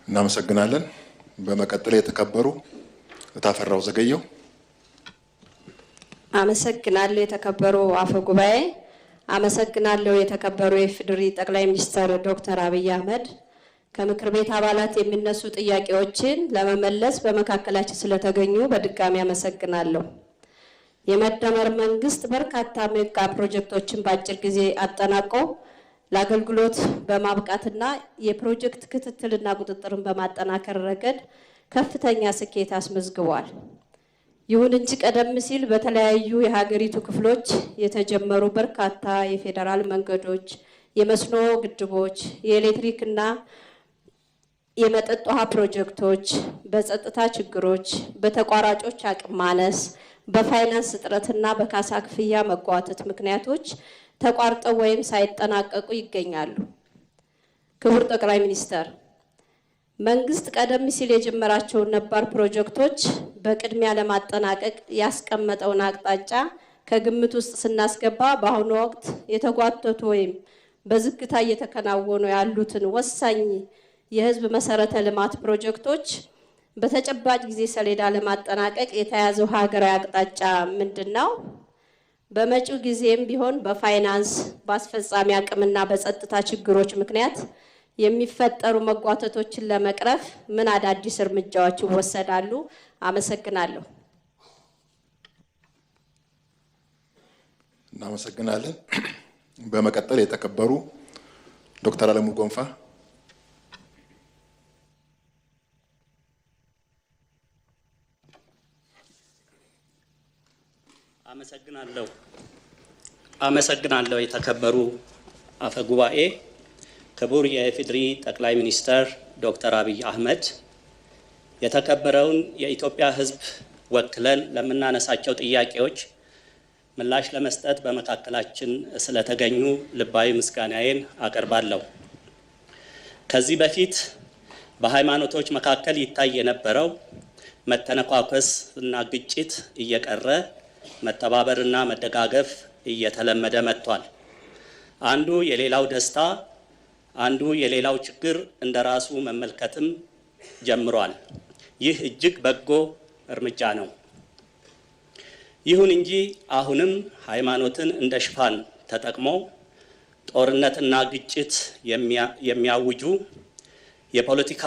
እናመሰግናለን። በመቀጠል የተከበሩ ታፈራው ዘገየው። አመሰግናለሁ። የተከበሩ አፈ ጉባኤ፣ አመሰግናለሁ። የተከበሩ የኢፌዴሪ ጠቅላይ ሚኒስትር ዶክተር አብይ አህመድ ከምክር ቤት አባላት የሚነሱ ጥያቄዎችን ለመመለስ በመካከላችን ስለተገኙ በድጋሚ አመሰግናለሁ። የመደመር መንግስት በርካታ ሜጋ ፕሮጀክቶችን በአጭር ጊዜ አጠናቆ ለአገልግሎት በማብቃትና የፕሮጀክት ክትትልና ቁጥጥርን በማጠናከር ረገድ ከፍተኛ ስኬት አስመዝግቧል። ይሁን እንጂ ቀደም ሲል በተለያዩ የሀገሪቱ ክፍሎች የተጀመሩ በርካታ የፌዴራል መንገዶች፣ የመስኖ ግድቦች፣ የኤሌክትሪክና የመጠጥ ውሃ ፕሮጀክቶች በጸጥታ ችግሮች፣ በተቋራጮች አቅም ማነስ፣ በፋይናንስ እጥረትና በካሳ ክፍያ መጓተት ምክንያቶች ተቋርጠው ወይም ሳይጠናቀቁ ይገኛሉ። ክቡር ጠቅላይ ሚኒስትር፣ መንግስት ቀደም ሲል የጀመራቸውን ነባር ፕሮጀክቶች በቅድሚያ ለማጠናቀቅ ያስቀመጠውን አቅጣጫ ከግምት ውስጥ ስናስገባ በአሁኑ ወቅት የተጓተቱ ወይም በዝግታ እየተከናወኑ ያሉትን ወሳኝ የህዝብ መሰረተ ልማት ፕሮጀክቶች በተጨባጭ ጊዜ ሰሌዳ ለማጠናቀቅ የተያዘው ሀገራዊ አቅጣጫ ምንድነው? በመጪው ጊዜም ቢሆን በፋይናንስ፣ በአስፈጻሚ አቅምና በጸጥታ ችግሮች ምክንያት የሚፈጠሩ መጓተቶችን ለመቅረፍ ምን አዳዲስ እርምጃዎች ይወሰዳሉ? አመሰግናለሁ። እናመሰግናለን። በመቀጠል የተከበሩ ዶክተር አለሙ ጎንፋ። አመሰግናለሁ። የተከበሩ አፈ ጉባኤ፣ ክቡር የኢፌዴሪ ጠቅላይ ሚኒስትር ዶክተር አብይ አህመድ፣ የተከበረውን የኢትዮጵያ ሕዝብ ወክለን ለምናነሳቸው ጥያቄዎች ምላሽ ለመስጠት በመካከላችን ስለተገኙ ልባዊ ምስጋናዬን አቀርባለሁ። ከዚህ በፊት በሃይማኖቶች መካከል ይታይ የነበረው መተነኳኮስ እና ግጭት እየቀረ መተባበርና መደጋገፍ እየተለመደ መጥቷል። አንዱ የሌላው ደስታ፣ አንዱ የሌላው ችግር እንደራሱ መመልከትም ጀምሯል። ይህ እጅግ በጎ እርምጃ ነው። ይሁን እንጂ አሁንም ሃይማኖትን እንደ ሽፋን ተጠቅሞ ጦርነትና ግጭት የሚያውጁ የፖለቲካ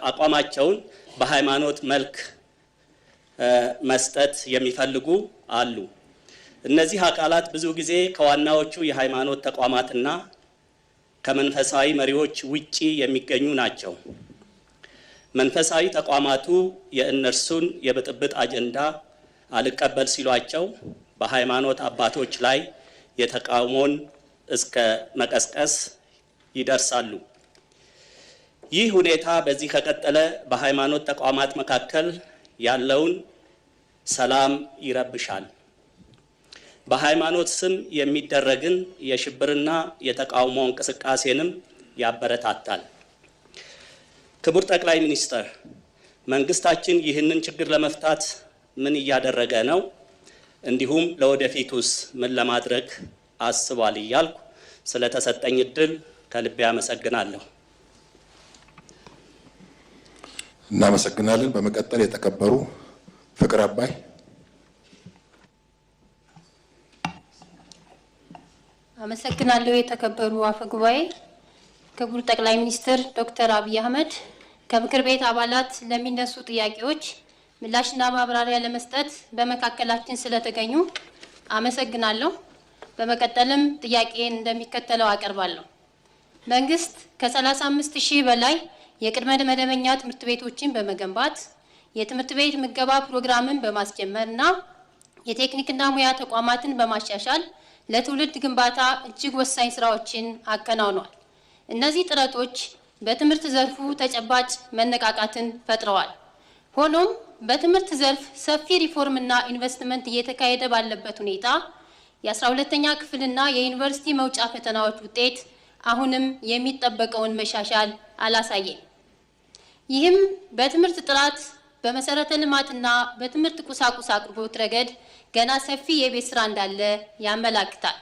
አቋማቸውን በሃይማኖት መልክ መስጠት የሚፈልጉ አሉ። እነዚህ አካላት ብዙ ጊዜ ከዋናዎቹ የሃይማኖት ተቋማትና ከመንፈሳዊ መሪዎች ውጪ የሚገኙ ናቸው። መንፈሳዊ ተቋማቱ የእነርሱን የብጥብጥ አጀንዳ አልቀበል ሲሏቸው በሃይማኖት አባቶች ላይ የተቃውሞን እስከ መቀስቀስ ይደርሳሉ። ይህ ሁኔታ በዚህ ከቀጠለ በሃይማኖት ተቋማት መካከል ያለውን ሰላም ይረብሻል። በሃይማኖት ስም የሚደረግን የሽብርና የተቃውሞ እንቅስቃሴንም ያበረታታል። ክቡር ጠቅላይ ሚኒስትር፣ መንግስታችን ይህንን ችግር ለመፍታት ምን እያደረገ ነው? እንዲሁም ለወደፊቱስ ምን ለማድረግ አስቧል? እያልኩ ስለተሰጠኝ እድል ከልቤ አመሰግናለሁ። እናመሰግናለን። በመቀጠል የተከበሩ ፍቅር አባይ። አመሰግናለሁ። የተከበሩ አፈ ጉባኤ፣ ክቡር ጠቅላይ ሚኒስትር ዶክተር አብይ አህመድ ከምክር ቤት አባላት ለሚነሱ ጥያቄዎች ምላሽና ማብራሪያ ለመስጠት በመካከላችን ስለተገኙ አመሰግናለሁ። በመቀጠልም ጥያቄን እንደሚከተለው አቀርባለሁ። መንግስት ከ35,000 በላይ የቅድመ መደበኛ ትምህርት ቤቶችን በመገንባት የትምህርት ቤት ምገባ ፕሮግራምን በማስጀመርና የቴክኒክና ሙያ ተቋማትን በማሻሻል ለትውልድ ግንባታ እጅግ ወሳኝ ስራዎችን አከናውኗል። እነዚህ ጥረቶች በትምህርት ዘርፉ ተጨባጭ መነቃቃትን ፈጥረዋል። ሆኖም በትምህርት ዘርፍ ሰፊ ሪፎርምና ኢንቨስትመንት እየተካሄደ ባለበት ሁኔታ የ12ኛ ክፍልና የዩኒቨርሲቲ መውጫ ፈተናዎች ውጤት አሁንም የሚጠበቀውን መሻሻል አላሳየም። ይህም በትምህርት ጥራት፣ በመሰረተ ልማትና በትምህርት ቁሳቁስ አቅርቦት ረገድ ገና ሰፊ የቤት ስራ እንዳለ ያመላክታል።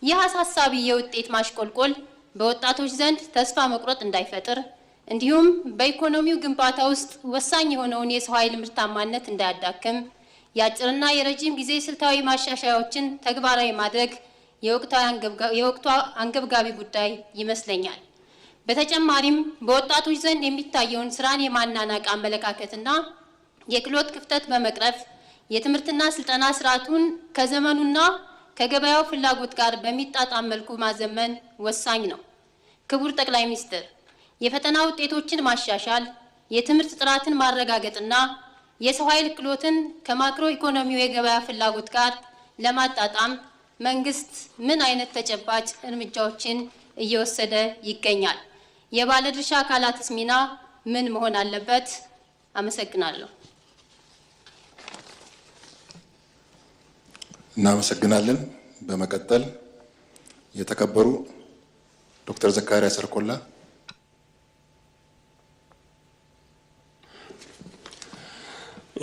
ይህ አሳሳቢ የውጤት ማሽቆልቆል በወጣቶች ዘንድ ተስፋ መቁረጥ እንዳይፈጥር እንዲሁም በኢኮኖሚው ግንባታ ውስጥ ወሳኝ የሆነውን የሰው ኃይል ምርታማነት እንዳያዳክም የአጭርና የረጅም ጊዜ ስልታዊ ማሻሻያዎችን ተግባራዊ ማድረግ የወቅቱ አንገብጋቢ ጉዳይ ይመስለኛል። በተጨማሪም በወጣቶች ዘንድ የሚታየውን ስራን የማናናቅ አመለካከትና የክህሎት ክፍተት በመቅረፍ የትምህርትና ስልጠና ስርዓቱን ከዘመኑና ከገበያው ፍላጎት ጋር በሚጣጣም መልኩ ማዘመን ወሳኝ ነው። ክቡር ጠቅላይ ሚኒስትር፣ የፈተና ውጤቶችን ማሻሻል፣ የትምህርት ጥራትን ማረጋገጥና የሰው ኃይል ክህሎትን ከማክሮ ኢኮኖሚው የገበያ ፍላጎት ጋር ለማጣጣም መንግስት ምን አይነት ተጨባጭ እርምጃዎችን እየወሰደ ይገኛል? የባለድርሻ አካላትስ ሚና ምን መሆን አለበት? አመሰግናለሁ። እናመሰግናለን። በመቀጠል የተከበሩ ዶክተር ዘካሪያስ ሰርኮላ።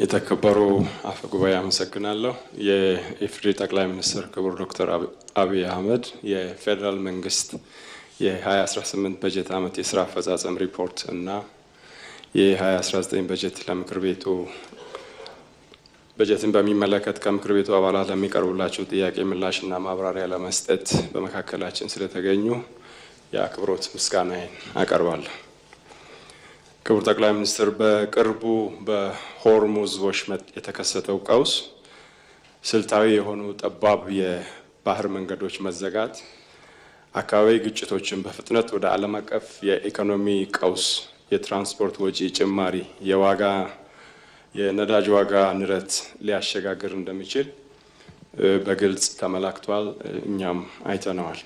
የተከበሩ አፈ ጉባኤ አመሰግናለሁ። የኢፌዴሪ ጠቅላይ ሚኒስትር ክቡር ዶክተር አብይ አህመድ የፌዴራል መንግስት የ2018 በጀት ዓመት የስራ አፈጻጸም ሪፖርት እና የ2019 በጀት ለምክር ቤቱ በጀትን በሚመለከት ከምክር ቤቱ አባላት ለሚቀርቡላቸው ጥያቄ ምላሽና ማብራሪያ ለመስጠት በመካከላችን ስለተገኙ የአክብሮት ምስጋናዬን አቀርባለሁ። ክቡር ጠቅላይ ሚኒስትር፣ በቅርቡ በሆርሙዝ ወሽመጥ የተከሰተው ቀውስ ስልታዊ የሆኑ ጠባብ የባህር መንገዶች መዘጋት፣ አካባቢ ግጭቶችን በፍጥነት ወደ ዓለም አቀፍ የኢኮኖሚ ቀውስ፣ የትራንስፖርት ወጪ ጭማሪ፣ የነዳጅ ዋጋ ንረት ሊያሸጋግር እንደሚችል በግልጽ ተመላክቷል። እኛም አይተነዋል።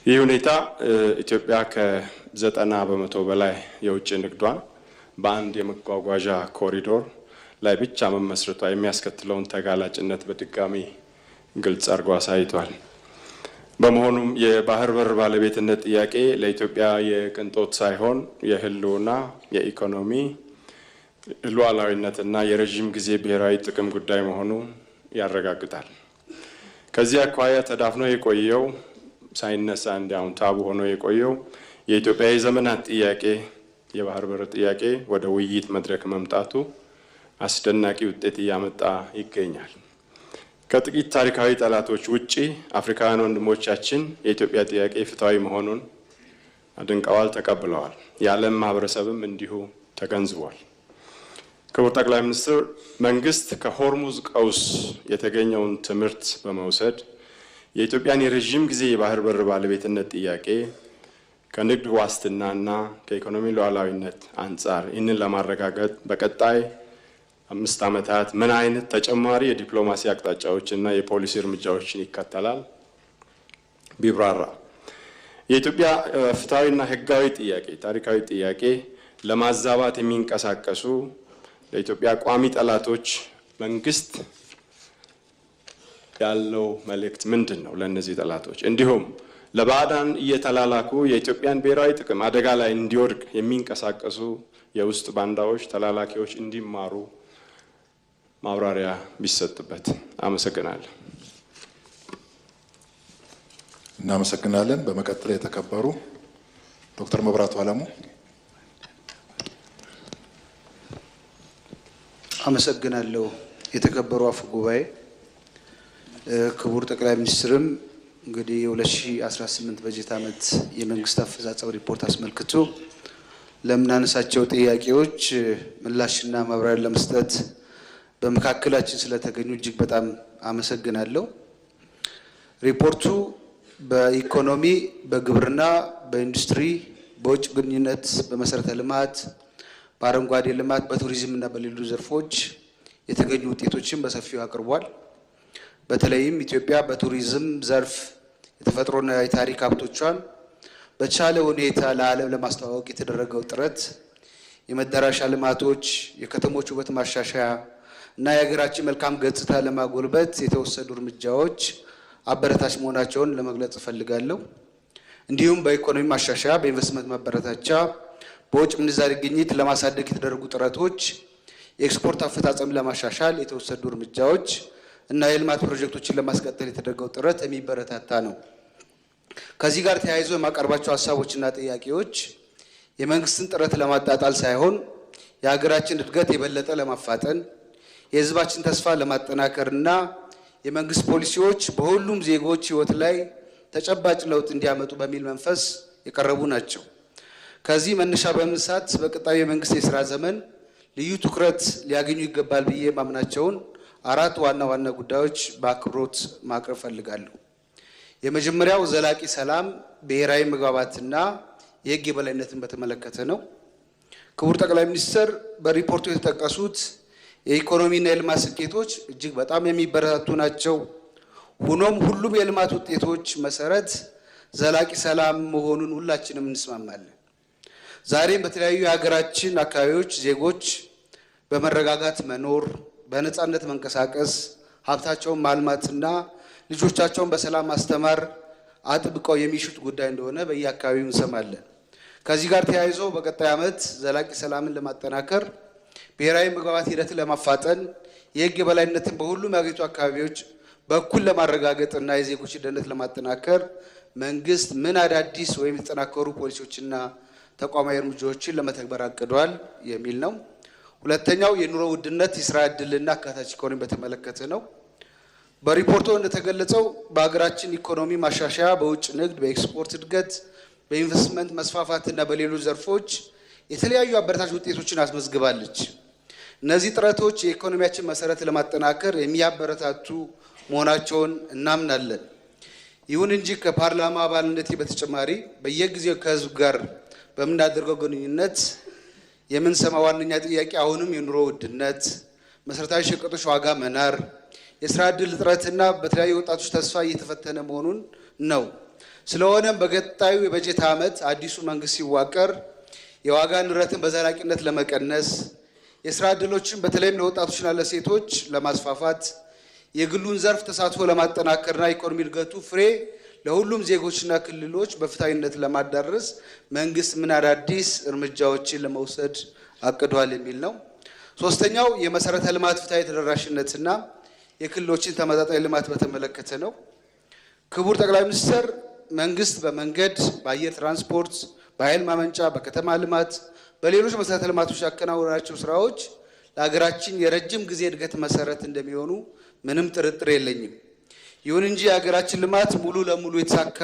ይህ ሁኔታ ኢትዮጵያ ከ90% በላይ የውጭ ንግዷን በአንድ የመጓጓዣ ኮሪዶር ላይ ብቻ መመስረቷ የሚያስከትለውን ተጋላጭነት በድጋሚ ግልጽ አድርጎ አሳይቷል። በመሆኑም የባህር በር ባለቤትነት ጥያቄ ለኢትዮጵያ የቅንጦት ሳይሆን የህልውና፣ የኢኮኖሚ ሉዓላዊነትና የረዥም ጊዜ ብሔራዊ ጥቅም ጉዳይ መሆኑን ያረጋግጣል። ከዚህ አኳያ ተዳፍኖ የቆየው ሳይነሳ እንዲያውም ታቡ ሆኖ የቆየው የኢትዮጵያ የዘመናት ጥያቄ የባህር በር ጥያቄ ወደ ውይይት መድረክ መምጣቱ አስደናቂ ውጤት እያመጣ ይገኛል። ከጥቂት ታሪካዊ ጠላቶች ውጪ አፍሪካውያን ወንድሞቻችን የኢትዮጵያ ጥያቄ ፍትሃዊ መሆኑን አድንቀዋል፣ ተቀብለዋል። የዓለም ማህበረሰብም እንዲሁ ተገንዝቧል። ክቡር ጠቅላይ ሚኒስትር፣ መንግስት ከሆርሙዝ ቀውስ የተገኘውን ትምህርት በመውሰድ የኢትዮጵያን የረዥም ጊዜ የባህር በር ባለቤትነት ጥያቄ ከንግድ ዋስትናና ከኢኮኖሚ ሉዓላዊነት አንጻር ይህንን ለማረጋገጥ በቀጣይ 5 ዓመታት ምን አይነት ተጨማሪ የዲፕሎማሲ አቅጣጫዎችና የፖሊሲ እርምጃዎችን ይከተላል ቢብራራ። የኢትዮጵያ ፍትሃዊና ህጋዊ ጥያቄ ታሪካዊ ጥያቄ ለማዛባት የሚንቀሳቀሱ ለኢትዮጵያ ቋሚ ጠላቶች መንግስት ያለው መልእክት ምንድን ነው? ለእነዚህ ጠላቶች እንዲሁም ለባዕዳን እየተላላኩ የኢትዮጵያን ብሔራዊ ጥቅም አደጋ ላይ እንዲወድቅ የሚንቀሳቀሱ የውስጥ ባንዳዎች፣ ተላላኪዎች እንዲማሩ ማብራሪያ ቢሰጥበት። አመሰግናለሁ። እናመሰግናለን። በመቀጠል የተከበሩ ዶክተር መብራቱ አለሙ። አመሰግናለሁ። የተከበሩ አፈ ጉባኤ፣ ክቡር ጠቅላይ ሚኒስትርም እንግዲህ የ2018 በጀት ዓመት የመንግስት አፈጻጸም ሪፖርት አስመልክቶ ለምናነሳቸው ጥያቄዎች ምላሽና ማብራሪያ ለመስጠት በመካከላችን ስለተገኙ እጅግ በጣም አመሰግናለሁ። ሪፖርቱ በኢኮኖሚ፣ በግብርና፣ በኢንዱስትሪ፣ በውጭ ግንኙነት፣ በመሰረተ ልማት፣ በአረንጓዴ ልማት፣ በቱሪዝም እና በሌሎች ዘርፎች የተገኙ ውጤቶችን በሰፊው አቅርቧል። በተለይም ኢትዮጵያ በቱሪዝም ዘርፍ የተፈጥሮና የታሪክ ሀብቶቿን በቻለ ሁኔታ ለዓለም ለማስተዋወቅ የተደረገው ጥረት፣ የመዳረሻ ልማቶች፣ የከተሞች ውበት ማሻሻያ እና የሀገራችን መልካም ገጽታ ለማጎልበት የተወሰዱ እርምጃዎች አበረታች መሆናቸውን ለመግለጽ እፈልጋለሁ። እንዲሁም በኢኮኖሚ ማሻሻያ፣ በኢንቨስትመንት ማበረታቻ፣ በውጭ ምንዛሪ ግኝት ለማሳደግ የተደረጉ ጥረቶች፣ የኤክስፖርት አፈጻጸም ለማሻሻል የተወሰዱ እርምጃዎች እና የልማት ፕሮጀክቶችን ለማስቀጠል የተደረገው ጥረት የሚበረታታ ነው። ከዚህ ጋር ተያይዞ የማቀርባቸው ሀሳቦችና ጥያቄዎች የመንግስትን ጥረት ለማጣጣል ሳይሆን የሀገራችን እድገት የበለጠ ለማፋጠን፣ የህዝባችን ተስፋ ለማጠናከርና የመንግስት ፖሊሲዎች በሁሉም ዜጎች ህይወት ላይ ተጨባጭ ለውጥ እንዲያመጡ በሚል መንፈስ የቀረቡ ናቸው። ከዚህ መነሻ በመነሳት በቀጣዩ የመንግስት የስራ ዘመን ልዩ ትኩረት ሊያገኙ ይገባል ብዬ ማምናቸውን 4 ዋና ዋና ጉዳዮች በአክብሮት ማቅረብ ፈልጋለሁ። የመጀመሪያው ዘላቂ ሰላም፣ ብሔራዊ መግባባትና የህግ የበላይነትን በተመለከተ ነው። ክቡር ጠቅላይ ሚኒስትር በሪፖርቱ የተጠቀሱት የኢኮኖሚና የልማት ስኬቶች እጅግ በጣም የሚበረታቱ ናቸው። ሆኖም ሁሉም የልማት ውጤቶች መሰረት ዘላቂ ሰላም መሆኑን ሁላችንም እንስማማለን። ዛሬም በተለያዩ የሀገራችን አካባቢዎች ዜጎች በመረጋጋት መኖር፣ በነፃነት መንቀሳቀስ፣ ሀብታቸውን ማልማትና ልጆቻቸውን በሰላም ማስተማር አጥብቀው የሚሹት ጉዳይ እንደሆነ በየአካባቢው እንሰማለን። ከዚህ ጋር ተያይዞ በቀጣይ ዓመት ዘላቂ ሰላምን ለማጠናከር፣ ብሔራዊ መግባባት ሂደትን ለማፋጠን፣ የህግ የበላይነትን በሁሉም የሀገሪቱ አካባቢዎች በኩል ለማረጋገጥና የዜጎች ደህንነት ለማጠናከር መንግስት ምን አዳዲስ ወይም የተጠናከሩ ፖሊሲዎችና ተቋማዊ እርምጃዎችን ለመተግበር አቅዷል የሚል ነው። ሁለተኛው የኑሮ ውድነት፣ የስራ ዕድልና አካታች ኢኮኖሚ በተመለከተ ነው። በሪፖርቱ እንደተገለጸው በሀገራችን ኢኮኖሚ ማሻሻያ በውጭ ንግድ፣ በኤክስፖርት እድገት፣ በኢንቨስትመንት መስፋፋትና በሌሎች ዘርፎች የተለያዩ አበረታች ውጤቶችን አስመዝግባለች። እነዚህ ጥረቶች የኢኮኖሚያችን መሰረት ለማጠናከር የሚያበረታቱ መሆናቸውን እናምናለን። ይሁን እንጂ ከፓርላማ አባልነቴ በተጨማሪ በየጊዜው ከህዝብ ጋር በምናደርገው ግንኙነት የምንሰማ ዋነኛ ጥያቄ አሁንም የኑሮ ውድነት፣ መሰረታዊ ሸቀጦች ዋጋ መናር፣ የስራ ዕድል እጥረትና በተለያዩ ወጣቶች ተስፋ እየተፈተነ መሆኑን ነው። ስለሆነም በቀጣዩ የበጀት ዓመት አዲሱ መንግስት ሲዋቀር የዋጋ ንረትን በዘላቂነት ለመቀነስ፣ የስራ ዕድሎችን በተለይም ለወጣቶችና ለሴቶች ለማስፋፋት፣ የግሉን ዘርፍ ተሳትፎ ለማጠናከርና ኢኮኖሚ እድገቱ ፍሬ ለሁሉም ዜጎችና ክልሎች በፍትሃዊነት ለማዳረስ መንግስት ምን አዳዲስ እርምጃዎችን ለመውሰድ አቅዷል የሚል ነው። ሶስተኛው የመሰረተ ልማት ፍትሃዊ ተደራሽነትና የክልሎችን ተመጣጣኝ ልማት በተመለከተ ነው። ክቡር ጠቅላይ ሚኒስትር መንግስት በመንገድ፣ በአየር ትራንስፖርት፣ በኃይል ማመንጫ፣ በከተማ ልማት፣ በሌሎች መሰረተ ልማቶች ያከናወናቸው ስራዎች ለሀገራችን የረጅም ጊዜ እድገት መሰረት እንደሚሆኑ ምንም ጥርጥር የለኝም። ይሁን እንጂ የሀገራችን ልማት ሙሉ ለሙሉ የተሳካ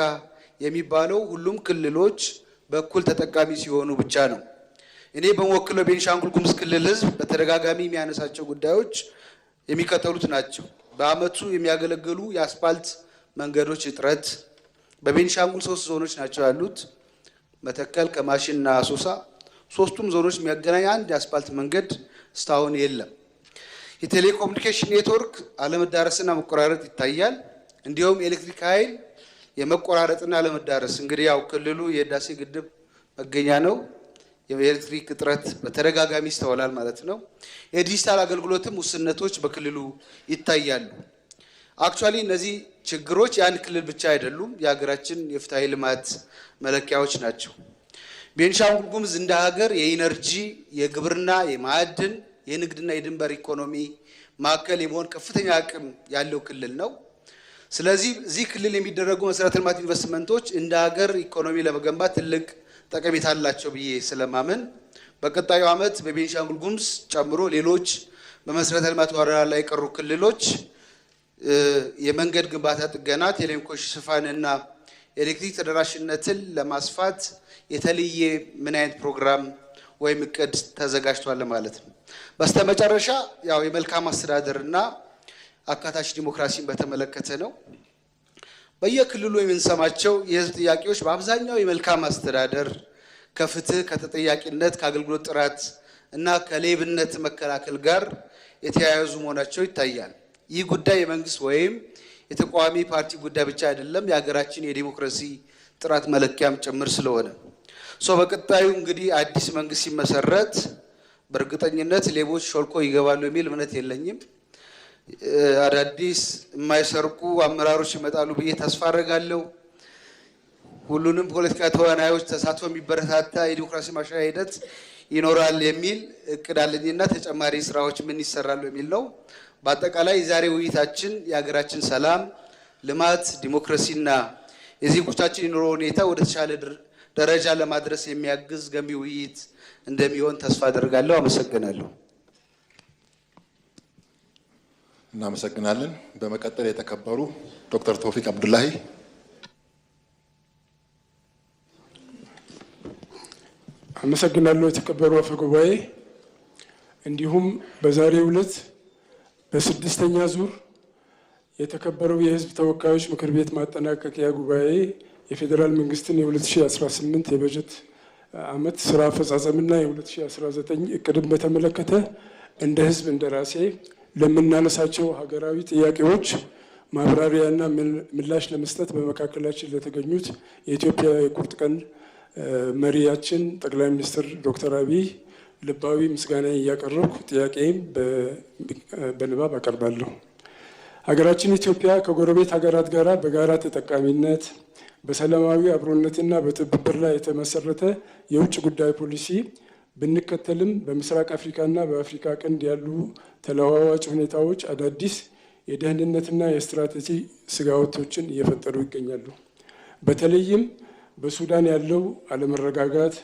የሚባለው ሁሉም ክልሎች በኩል ተጠቃሚ ሲሆኑ ብቻ ነው። እኔ በመወክለው ቤንሻንጉል ጉሙዝ ክልል ህዝብ በተደጋጋሚ የሚያነሳቸው ጉዳዮች የሚከተሉት ናቸው። በአመቱ የሚያገለግሉ የአስፓልት መንገዶች እጥረት። በቤንሻንጉል 3 ዞኖች ናቸው ያሉት፣ መተከል፣ ከማሽና አሶሳ። 3ቱም ዞኖች የሚያገናኝ አንድ የአስፓልት መንገድ እስካሁን የለም። የቴሌኮሙኒኬሽን ኔትወርክ አለመዳረስና መቆራረጥ ይታያል። እንዲሁም የኤሌክትሪክ ኃይል የመቆራረጥና አለመዳረስ፣ እንግዲህ ያው ክልሉ የህዳሴ ግድብ መገኛ ነው። የኤሌክትሪክ እጥረት በተደጋጋሚ ይስተዋላል ማለት ነው። የዲጂታል አገልግሎትም ውስንነቶች በክልሉ ይታያሉ። አክቹአሊ እነዚህ ችግሮች የአንድ ክልል ብቻ አይደሉም፣ የሀገራችን የፍትሃዊ ልማት መለኪያዎች ናቸው። ቤንሻንጉል ጉሙዝ እንደ ሀገር የኢነርጂ፣ የግብርና፣ የማዕድን፣ የንግድና የድንበር ኢኮኖሚ ማዕከል የመሆን ከፍተኛ አቅም ያለው ክልል ነው። ስለዚህ እዚህ ክልል የሚደረጉ መሰረተ ልማት ኢንቨስትመንቶች እንደ ሀገር ኢኮኖሚ ለመገንባት ትልቅ ጠቀሜታ አላቸው ብዬ ስለማመን በቀጣዩ ዓመት በቤንሻንጉል ጉሙዝ ጨምሮ ሌሎች በመሰረተ ልማት ወረራ ላይ የቀሩ ክልሎች የመንገድ ግንባታ ጥገና፣ ቴሌኮሙኒኬሽን ሽፋን እና ኤሌክትሪክ ተደራሽነትን ለማስፋት የተለየ ምን አይነት ፕሮግራም ወይም እቅድ ተዘጋጅቷል ማለት ነው። በስተመጨረሻ ያው የመልካም አስተዳደር እና አካታች ዲሞክራሲን በተመለከተ ነው። በየክልሉ የምንሰማቸው የህዝብ ጥያቄዎች በአብዛኛው የመልካም አስተዳደር ከፍትህ፣ ከተጠያቂነት፣ ከአገልግሎት ጥራት እና ከሌብነት መከላከል ጋር የተያያዙ መሆናቸው ይታያል። ይህ ጉዳይ የመንግስት ወይም የተቃዋሚ ፓርቲ ጉዳይ ብቻ አይደለም፣ የሀገራችን የዲሞክራሲ ጥራት መለኪያም ጭምር ስለሆነ በቀጣዩ እንግዲህ አዲስ መንግስት ሲመሰረት በእርግጠኝነት ሌቦች ሾልኮ ይገባሉ የሚል እምነት የለኝም። አዳዲስ የማይሰርቁ አመራሮች ይመጣሉ ብዬ ተስፋ አደርጋለሁ። ሁሉንም ፖለቲካ ተዋናዮች ተሳትፎ የሚበረታታ የዲሞክራሲ ማሻሻያ ሂደት ይኖራል የሚል እቅድ አለኝና ተጨማሪ ስራዎች ምን ይሰራሉ የሚል ነው። በአጠቃላይ የዛሬ ውይይታችን የሀገራችን ሰላም፣ ልማት፣ ዲሞክራሲና የዜጎቻችን የኑሮ ሁኔታ ወደ ተሻለ ደረጃ ለማድረስ የሚያግዝ ገንቢ ውይይት እንደሚሆን ተስፋ አደርጋለሁ። አመሰግናለሁ። እናመሰግናለን። በመቀጠል የተከበሩ ዶክተር ተውፊቅ አብዱላሂ። አመሰግናለሁ የተከበሩ አፈ ጉባኤ፣ እንዲሁም በዛሬው ዕለት በስድስተኛ ዙር የተከበረው የህዝብ ተወካዮች ምክር ቤት ማጠናቀቂያ ጉባኤ የፌዴራል መንግስትን የ2018 የበጀት ዓመት ስራ አፈጻጸምና የ2019 እቅድን በተመለከተ እንደ ህዝብ እንደራሴ ለምናነሳቸው ሀገራዊ ጥያቄዎች ማብራሪያና ምላሽ ለመስጠት በመካከላችን ለተገኙት የኢትዮጵያ የቁርጥ ቀን መሪያችን ጠቅላይ ሚኒስትር ዶክተር አብይ ልባዊ ምስጋና እያቀረብኩ ጥያቄም በንባብ አቀርባለሁ። ሀገራችን ኢትዮጵያ ከጎረቤት ሀገራት ጋር በጋራ ተጠቃሚነት በሰላማዊ አብሮነትና በትብብር ላይ የተመሰረተ የውጭ ጉዳይ ፖሊሲ ብንከተልም በምስራቅ አፍሪካና በአፍሪካ ቀንድ ያሉ ተለዋዋጭ ሁኔታዎች አዳዲስ የደህንነትና የስትራቴጂ ስጋቶችን እየፈጠሩ ይገኛሉ። በተለይም በሱዳን ያለው አለመረጋጋት፣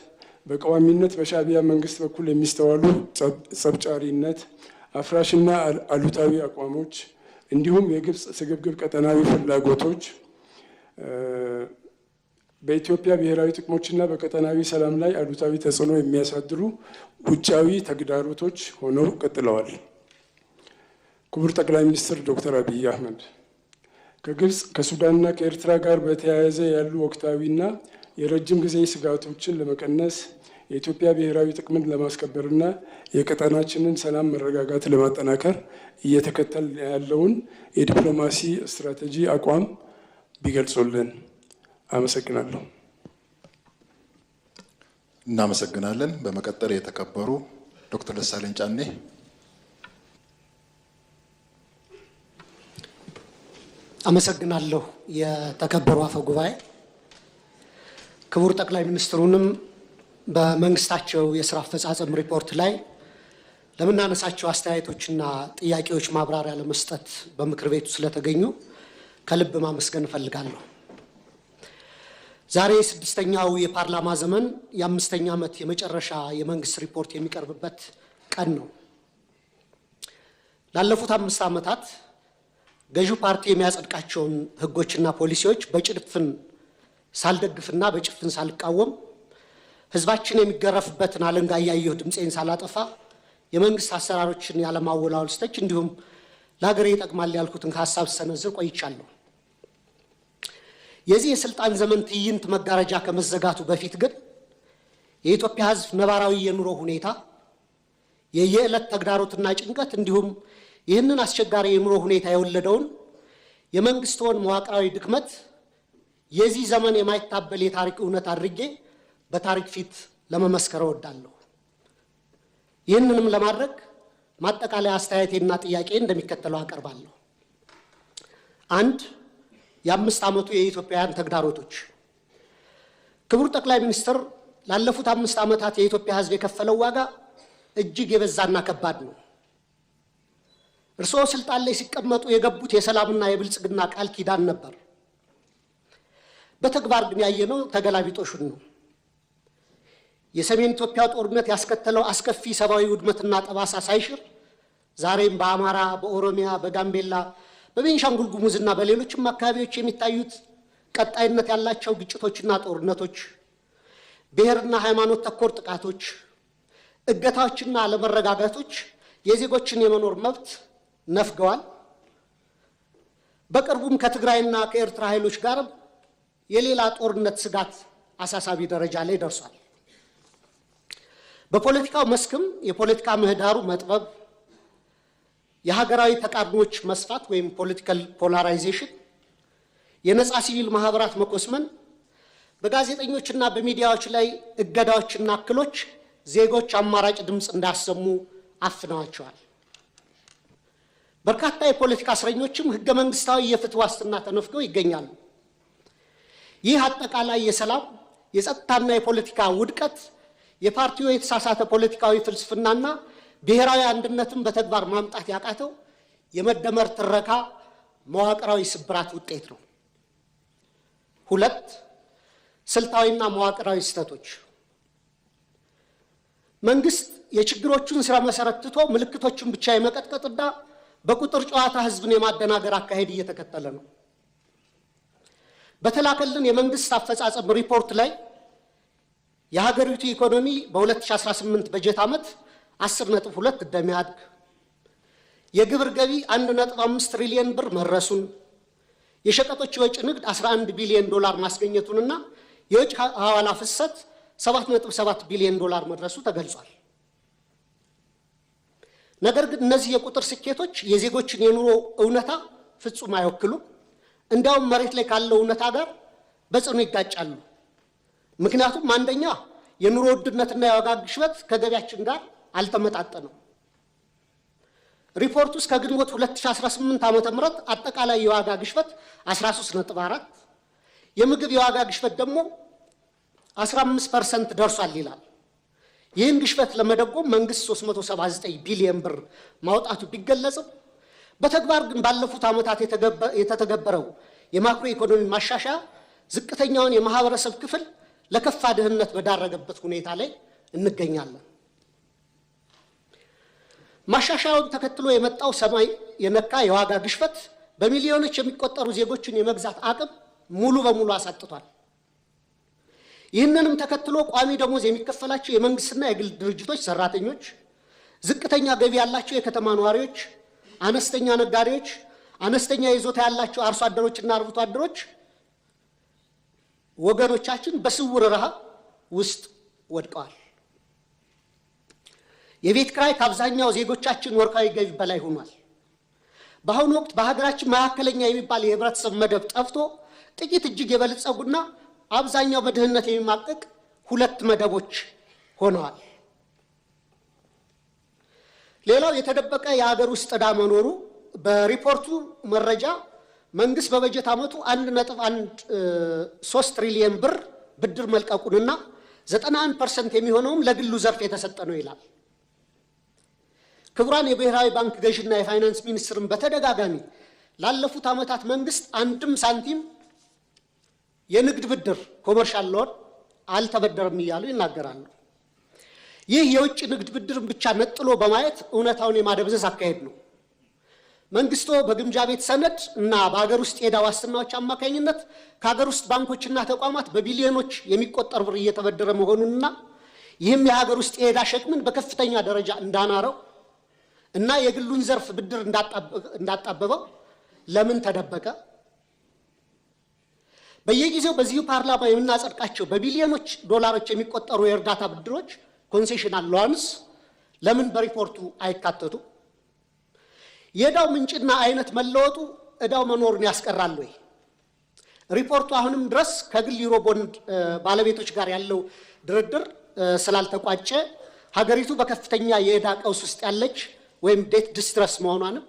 በቋሚነት በሻዕቢያ መንግስት በኩል የሚስተዋሉ ጸብጫሪነት፣ አፍራሽና አሉታዊ አቋሞች እንዲሁም የግብፅ ስግብግብ ቀጠናዊ ፍላጎቶች በኢትዮጵያ ብሔራዊ ጥቅሞችና በቀጠናዊ ሰላም ላይ አሉታዊ ተጽዕኖ የሚያሳድሩ ውጫዊ ተግዳሮቶች ሆነው ቀጥለዋል። ክቡር ጠቅላይ ሚኒስትር ዶክተር አብይ አህመድ ከግብፅ ከሱዳንና ከኤርትራ ጋር በተያያዘ ያሉ ወቅታዊና የረጅም ጊዜ ስጋቶችን ለመቀነስ የኢትዮጵያ ብሔራዊ ጥቅምን ለማስከበርና የቀጠናችንን ሰላም መረጋጋት ለማጠናከር እየተከተል ያለውን የዲፕሎማሲ ስትራቴጂ አቋም ቢገልጹልን። አመሰግናለሁ። እናመሰግናለን። በመቀጠል የተከበሩ ዶክተር ደሳለኝ ጫኔ። አመሰግናለሁ። የተከበሩ አፈ ጉባኤ፣ ክቡር ጠቅላይ ሚኒስትሩንም በመንግስታቸው የስራ አፈጻጸም ሪፖርት ላይ ለምናነሳቸው አስተያየቶችና ጥያቄዎች ማብራሪያ ለመስጠት በምክር ቤቱ ስለተገኙ ከልብ ማመስገን እፈልጋለሁ። ዛሬ ስድስተኛው የፓርላማ ዘመን የ5ኛ ዓመት የመጨረሻ የመንግስት ሪፖርት የሚቀርብበት ቀን ነው። ላለፉት 5 ዓመታት ገዢው ፓርቲ የሚያጸድቃቸውን ህጎችና ፖሊሲዎች በጭፍን ሳልደግፍና በጭፍን ሳልቃወም ህዝባችን የሚገረፍበትን አለንጋ እያየሁ ድምፄን ሳላጠፋ የመንግስት አሰራሮችን ያለማወላወል ስተች እንዲሁም ለሀገሬ ይጠቅማል ያልኩትን ሀሳብ ሰነዝር ቆይቻለሁ። የዚህ የስልጣን ዘመን ትዕይንት መጋረጃ ከመዘጋቱ በፊት ግን የኢትዮጵያ ህዝብ ነባራዊ የኑሮ ሁኔታ፣ የየዕለት ተግዳሮትና ጭንቀት እንዲሁም ይህንን አስቸጋሪ የኑሮ ሁኔታ የወለደውን የመንግስትን መዋቅራዊ ድክመት የዚህ ዘመን የማይታበል የታሪክ እውነት አድርጌ በታሪክ ፊት ለመመስከር እወዳለሁ። ይህንንም ለማድረግ ማጠቃለያ አስተያየቴና ጥያቄ እንደሚከተለው አቀርባለሁ። አንድ የ5 ዓመቱ የኢትዮጵያውያን ተግዳሮቶች። ክቡር ጠቅላይ ሚኒስትር ላለፉት 5 ዓመታት የኢትዮጵያ ሕዝብ የከፈለው ዋጋ እጅግ የበዛና ከባድ ነው። እርስዎ ስልጣን ላይ ሲቀመጡ የገቡት የሰላምና የብልጽግና ቃል ኪዳን ነበር። በተግባር ግን ያየነው ተገላቢጦሹን ነው። የሰሜን ኢትዮጵያ ጦርነት ያስከተለው አስከፊ ሰብአዊ ውድመትና ጠባሳ ሳይሽር ዛሬም በአማራ፣ በኦሮሚያ፣ በጋምቤላ፣ በቤንሻንጉል ጉሙዝና በሌሎችም አካባቢዎች የሚታዩት ቀጣይነት ያላቸው ግጭቶችና ጦርነቶች፣ ብሔርና ሃይማኖት ተኮር ጥቃቶች፣ እገታዎችና አለመረጋጋቶች የዜጎችን የመኖር መብት ነፍገዋል። በቅርቡም ከትግራይና ከኤርትራ ኃይሎች ጋር የሌላ ጦርነት ስጋት አሳሳቢ ደረጃ ላይ ደርሷል። በፖለቲካው መስክም የፖለቲካ ምህዳሩ መጥበብ፣ የሀገራዊ ተቃርኖች መስፋት ወይም ፖለቲካል ፖላራይዜሽን፣ የነጻ ሲቪል ማህበራት መኮስመን፣ በጋዜጠኞችና በሚዲያዎች ላይ እገዳዎችና እክሎች ዜጎች አማራጭ ድምፅ እንዳሰሙ አፍነዋቸዋል። በርካታ የፖለቲካ እስረኞችም ህገ መንግስታዊ የፍትህ ዋስትና ተነፍገው ይገኛሉ። ይህ አጠቃላይ የሰላም የጸጥታና የፖለቲካ ውድቀት የፓርቲው የተሳሳተ ፖለቲካዊ ፍልስፍናና ብሔራዊ አንድነትን በተግባር ማምጣት ያቃተው የመደመር ትረካ መዋቅራዊ ስብራት ውጤት ነው። 2 ስልታዊና መዋቅራዊ ስህተቶች። መንግስት የችግሮቹን ስራ መሰረት ትቶ ምልክቶችን ብቻ የመቀጥቀጥና በቁጥር ጨዋታ ህዝብን የማደናገር አካሄድ እየተከተለ ነው። በተላከልን የመንግስት አፈጻጸም ሪፖርት ላይ የሀገሪቱ ኢኮኖሚ በ2018 በጀት ዓመት 10.2 እንደሚያድግ፣ የግብር ገቢ 1.5 ትሪሊየን ብር መድረሱን፣ የሸቀጦች የወጭ ንግድ 11 ቢሊዮን ዶላር ማስገኘቱንና የውጭ ሐዋላ ፍሰት 7.7 ቢሊዮን ዶላር መድረሱ ተገልጿል። ነገር ግን እነዚህ የቁጥር ስኬቶች የዜጎችን የኑሮ እውነታ ፍጹም አይወክሉም። እንዲያውም መሬት ላይ ካለው እውነታ ጋር በጽኑ ይጋጫሉ። ምክንያቱም አንደኛ የኑሮ ውድነትና የዋጋ ግሽበት ከገቢያችን ጋር አልተመጣጠነም። ሪፖርቱ እስከ ግንቦት 2018 ዓ.ም አጠቃላይ የዋጋ ግሽበት 13.4፣ የምግብ የዋጋ ግሽበት ደግሞ 15% ደርሷል ይላል። ይህን ግሽበት ለመደጎም መንግስት 379 ቢሊዮን ብር ማውጣቱ ቢገለጽም በተግባር ግን ባለፉት ዓመታት የተተገበረው የማክሮ ኢኮኖሚ ማሻሻያ ዝቅተኛውን የማህበረሰብ ክፍል ለከፋ ድህነት በዳረገበት ሁኔታ ላይ እንገኛለን። ማሻሻያውን ተከትሎ የመጣው ሰማይ የነካ የዋጋ ግሽበት በሚሊዮኖች የሚቆጠሩ ዜጎችን የመግዛት አቅም ሙሉ በሙሉ አሳጥቷል። ይህንንም ተከትሎ ቋሚ ደሞዝ የሚከፈላቸው የመንግስትና የግል ድርጅቶች ሰራተኞች፣ ዝቅተኛ ገቢ ያላቸው የከተማ ነዋሪዎች፣ አነስተኛ ነጋዴዎች፣ አነስተኛ ይዞታ ያላቸው አርሶ አደሮችና አርብቶ አደሮች ወገኖቻችን በስውር ረሃብ ውስጥ ወድቀዋል። የቤት ኪራይ ከአብዛኛው ዜጎቻችን ወርሃዊ ገቢ በላይ ሆኗል። በአሁኑ ወቅት በሀገራችን መካከለኛ የሚባል የህብረተሰብ መደብ ጠፍቶ ጥቂት እጅግ የበለጸጉና አብዛኛው በድህነት የሚማቀቅ 2 መደቦች ሆነዋል። ሌላው የተደበቀ የሀገር ውስጥ ዕዳ መኖሩ በሪፖርቱ መረጃ መንግስት በበጀት ዓመቱ 1.13 ትሪሊየን ብር ብድር መልቀቁንና 91% የሚሆነውም ለግሉ ዘርፍ የተሰጠ ነው ይላል። ክቡራን የብሔራዊ ባንክ ገዥና የፋይናንስ ሚኒስትርን በተደጋጋሚ ላለፉት ዓመታት መንግስት አንድም ሳንቲም የንግድ ብድር ኮመርሻል ሎን አልተበደረም እያሉ ይናገራሉ። ይህ የውጭ ንግድ ብድርን ብቻ ነጥሎ በማየት እውነታውን የማደብዘዝ አካሄድ ነው። መንግስቶ በግምጃ ቤት ሰነድ እና በሀገር ውስጥ የዕዳ ዋስትናዎች አማካኝነት ከሀገር ውስጥ ባንኮችና ተቋማት በቢሊዮኖች የሚቆጠር ብር እየተበደረ መሆኑንና ይህም የሀገር ውስጥ የዕዳ ሸክምን በከፍተኛ ደረጃ እንዳናረው እና የግሉን ዘርፍ ብድር እንዳጣበበው ለምን ተደበቀ? በየጊዜው በዚሁ ፓርላማ የምናጸድቃቸው በቢሊዮኖች ዶላሮች የሚቆጠሩ የእርዳታ ብድሮች ኮንሴሽናል ሎንስ ለምን በሪፖርቱ አይካተቱ? የዕዳው ምንጭና አይነት መለወጡ ዕዳው መኖሩን ያስቀራል ወይ? ሪፖርቱ አሁንም ድረስ ከግል ዩሮ ቦንድ ባለቤቶች ጋር ያለው ድርድር ስላልተቋጨ ሀገሪቱ በከፍተኛ የዕዳ ቀውስ ውስጥ ያለች ወይም ዴት ዲስትረስ መሆኗንም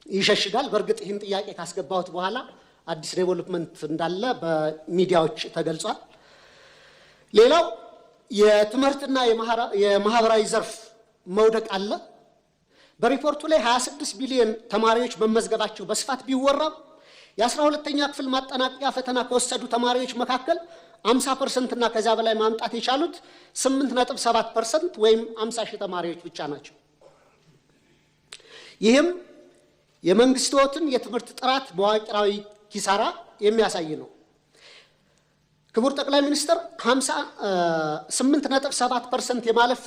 ይሸሽጋል። በእርግጥ ይህን ጥያቄ ካስገባሁት በኋላ አዲስ ዴቨሎፕመንት እንዳለ በሚዲያዎች ተገልጿል። ሌላው የትምህርትና የማህበራዊ ዘርፍ መውደቅ አለ። በሪፖርቱ ላይ 26 ቢሊዮን ተማሪዎች መመዝገባቸው በስፋት ቢወራም የ12ኛ ክፍል ማጠናቀቂያ ፈተና ከወሰዱ ተማሪዎች መካከል 50% እና ከዛ በላይ ማምጣት የቻሉት 8.7% ወይም 50 ሺህ ተማሪዎች ብቻ ናቸው። ይህም የመንግስትን የትምህርት ጥራት መዋቅራዊ ኪሳራ የሚያሳይ ነው። ክቡር ጠቅላይ ሚኒስትር 58.7% የማለፍ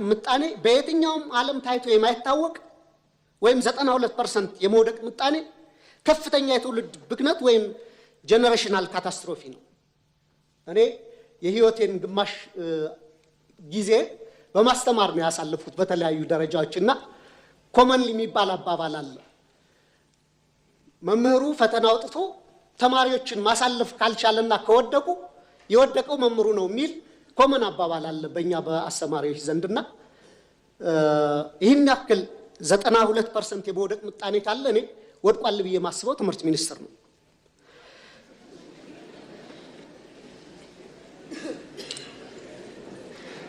ምጣኔ በየትኛውም ዓለም ታይቶ የማይታወቅ ወይም 92% የመውደቅ ምጣኔ ከፍተኛ የትውልድ ብክነት ወይም ጀነሬሽናል ካታስትሮፊ ነው። እኔ የህይወቴን ግማሽ ጊዜ በማስተማር ነው ያሳለፍኩት በተለያዩ ደረጃዎችና ኮመንሊ የሚባል አባባል አለ። መምህሩ ፈተና አውጥቶ ተማሪዎችን ማሳለፍ ካልቻለና ከወደቁ የወደቀው መምህሩ ነው የሚል ኮመን አባባል አለ በእኛ በአስተማሪዎች ዘንድና ይህን ያክል 92% የመውደቅ ምጣኔ ካለ እኔ ወድቋል ብዬ ማስበው ትምህርት ሚኒስቴር ነው።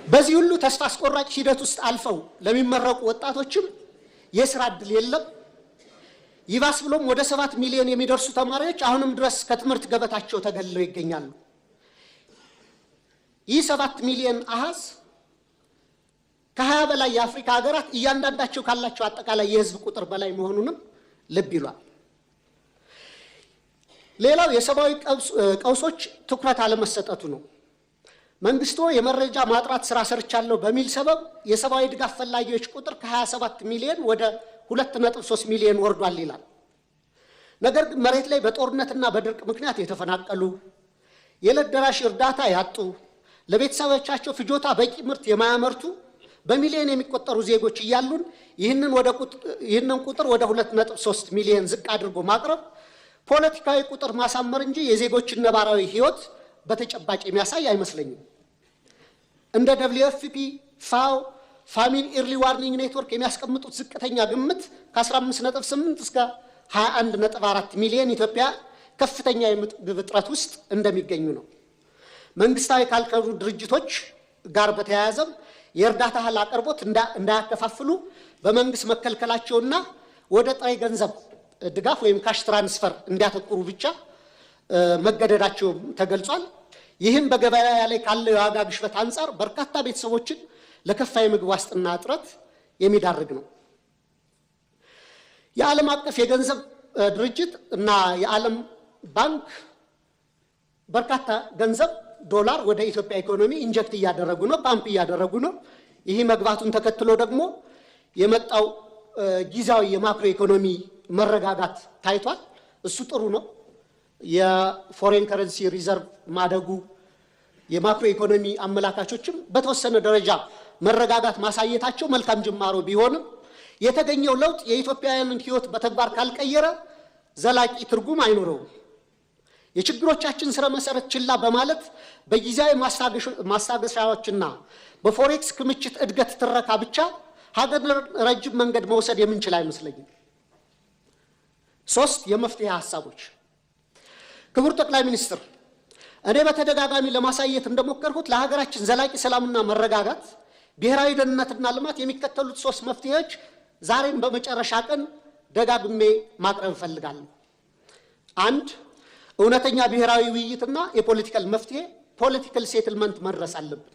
በዚህ ሁሉ ተስፋ አስቆራጭ ሂደት ውስጥ አልፈው ለሚመረቁ ወጣቶችም የስራ ዕድል የለም። ይባስ ብሎም ወደ 7 ሚሊዮን የሚደርሱ ተማሪዎች አሁንም ድረስ ከትምህርት ገበታቸው ተገልለው ይገኛሉ። ይህ 7 ሚሊዮን አሃዝ ከ20 በላይ የአፍሪካ ሀገራት እያንዳንዳቸው ካላቸው አጠቃላይ የህዝብ ቁጥር በላይ መሆኑንም ልብ ይሏል። ሌላው የሰብአዊ ቀውሶች ትኩረት አለመሰጠቱ ነው። መንግስቱ የመረጃ ማጥራት ስራ ሰርቻለሁ በሚል ሰበብ የሰብአዊ ድጋፍ ፈላጊዎች ቁጥር ከ27 ሚሊዮን ወደ 2.3 ሚሊዮን ወርዷል ይላል። ነገር ግን መሬት ላይ በጦርነትና በድርቅ ምክንያት የተፈናቀሉ፣ የዕለት ደራሽ እርዳታ ያጡ፣ ለቤተሰቦቻቸው ፍጆታ በቂ ምርት የማያመርቱ በሚሊዮን የሚቆጠሩ ዜጎች እያሉን ይህንን ቁጥር ወደ 2.3 ሚሊዮን ዝቅ አድርጎ ማቅረብ ፖለቲካዊ ቁጥር ማሳመር እንጂ የዜጎችን ነባራዊ ህይወት በተጨባጭ የሚያሳይ አይመስለኝም። እንደ WFP፣ ፋኦ፣ ፋሚን ኢርሊ ዋርኒንግ ኔትወርክ የሚያስቀምጡት ዝቅተኛ ግምት ከ15.8 እስከ 21.4 ሚሊዮን ኢትዮጵያ ከፍተኛ የምግብ እጥረት ውስጥ እንደሚገኙ ነው። መንግስታዊ ካልከሩ ድርጅቶች ጋር በተያያዘም የእርዳታ እህል አቅርቦት እንዳያከፋፍሉ በመንግስት መከልከላቸውና ወደ ጥሬ ገንዘብ ድጋፍ ወይም ካሽ ትራንስፈር እንዲያተኩሩ ብቻ መገደዳቸው ተገልጿል። ይህም በገበያ ላይ ካለው የዋጋ ግሽበት አንጻር በርካታ ቤተሰቦችን ለከፋ የምግብ ዋስትና እጥረት የሚዳርግ ነው። የዓለም አቀፍ የገንዘብ ድርጅት እና የዓለም ባንክ በርካታ ገንዘብ ዶላር ወደ ኢትዮጵያ ኢኮኖሚ ኢንጀክት እያደረጉ ነው፣ ፓምፕ እያደረጉ ነው። ይህ መግባቱን ተከትሎ ደግሞ የመጣው ጊዜያዊ የማክሮ ኢኮኖሚ መረጋጋት ታይቷል። እሱ ጥሩ ነው። የፎሬን ከረንሲ ሪዘርቭ ማደጉ የማክሮ ኢኮኖሚ አመላካቾችም በተወሰነ ደረጃ መረጋጋት ማሳየታቸው መልካም ጅማሮ ቢሆንም የተገኘው ለውጥ የኢትዮጵያውያንን ህይወት በተግባር ካልቀየረ ዘላቂ ትርጉም አይኖረውም። የችግሮቻችን ስረ መሰረት ችላ በማለት በጊዜያዊ ማስታገሻዎችና በፎሬክስ ክምችት እድገት ትረካ ብቻ ሀገር ረጅም መንገድ መውሰድ የምንችል አይመስለኝም። 3 የመፍትሄ ሐሳቦች። ክቡር ጠቅላይ ሚኒስትር፣ እኔ በተደጋጋሚ ለማሳየት እንደሞከርኩት ለሀገራችን ዘላቂ ሰላምና መረጋጋት፣ ብሔራዊ ደህንነትና ልማት የሚከተሉት 3 መፍትሄዎች ዛሬም በመጨረሻ ቀን ደጋግሜ ማቅረብ እፈልጋለሁ። 1 እውነተኛ ብሔራዊ ውይይትና የፖለቲካል መፍትሄ ፖለቲካል ሴትልመንት መድረስ አለብን።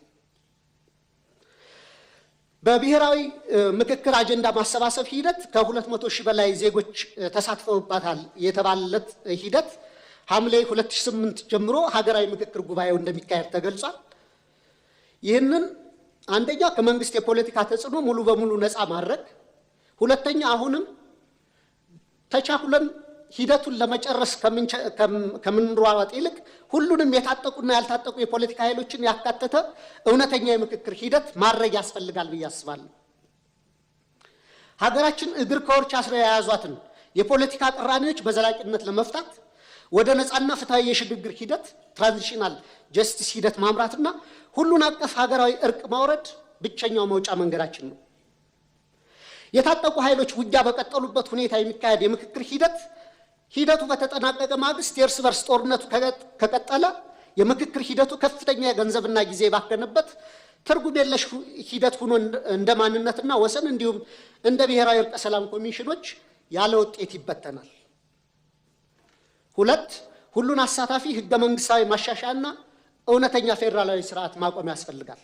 በብሔራዊ ምክክር አጀንዳ ማሰባሰብ ሂደት ከ200 ሺህ በላይ ዜጎች ተሳትፈውባታል የተባለለት ሂደት ሐምሌ 2008 ጀምሮ ሀገራዊ ምክክር ጉባኤው እንደሚካሄድ ተገልጿል። ይህንን አንደኛ ከመንግስት የፖለቲካ ተጽዕኖ ሙሉ በሙሉ ነፃ ማድረግ፣ ሁለተኛ አሁንም ተቻኩለን ሂደቱን ለመጨረስ ከምንሯሯጥ ይልቅ ሁሉንም የታጠቁና ያልታጠቁ የፖለቲካ ኃይሎችን ያካተተ እውነተኛ የምክክር ሂደት ማድረግ ያስፈልጋል ብዬ አስባለሁ። ሀገራችን እግር ከወርች አስረው የያዟትን የፖለቲካ ቅራኔዎች በዘላቂነት ለመፍታት ወደ ነፃና ፍትሃዊ የሽግግር ሂደት ትራንዚሽናል ጀስቲስ ሂደት ማምራትና ሁሉን አቀፍ ሀገራዊ እርቅ ማውረድ ብቸኛው መውጫ መንገዳችን ነው። የታጠቁ ኃይሎች ውጊያ በቀጠሉበት ሁኔታ የሚካሄድ የምክክር ሂደቱ በተጠናቀቀ ማግስት የእርስ በርስ ጦርነቱ ከቀጠለ የምክክር ሂደቱ ከፍተኛ የገንዘብና ጊዜ ባከነበት ትርጉም የለሽ ሂደት ሆኖ እንደ ማንነትና ወሰን እንዲሁም እንደ ብሔራዊ እርቀ ሰላም ኮሚሽኖች ያለ ውጤት ይበተናል። 2 ሁሉን አሳታፊ ህገ መንግስታዊ ማሻሻያና እውነተኛ ፌዴራላዊ ስርዓት ማቆም ያስፈልጋል።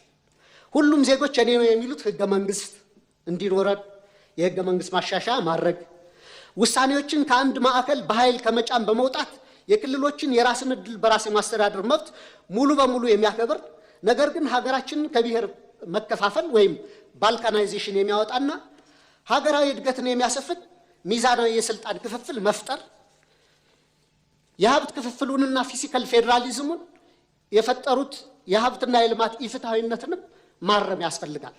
ሁሉም ዜጎች እኔ ነው የሚሉት ህገ መንግስት እንዲኖረን የህገ መንግስት ማሻሻያ ማድረግ፣ ውሳኔዎችን ከአንድ ማዕከል በኃይል ከመጫን በመውጣት የክልሎችን የራስን ዕድል በራስ የማስተዳደር መብት ሙሉ በሙሉ የሚያከብር ነገር ግን ሀገራችንን ከብሔር መከፋፈል ወይም ባልካናይዜሽን የሚያወጣና ሀገራዊ እድገትን የሚያሰፍን ሚዛናዊ የስልጣን ክፍፍል መፍጠር፣ የሀብት ክፍፍሉንና ፊዚካል ፌዴራሊዝሙን የፈጠሩት የሀብትና የልማት ኢፍትሐዊነትንም ማረም ያስፈልጋል።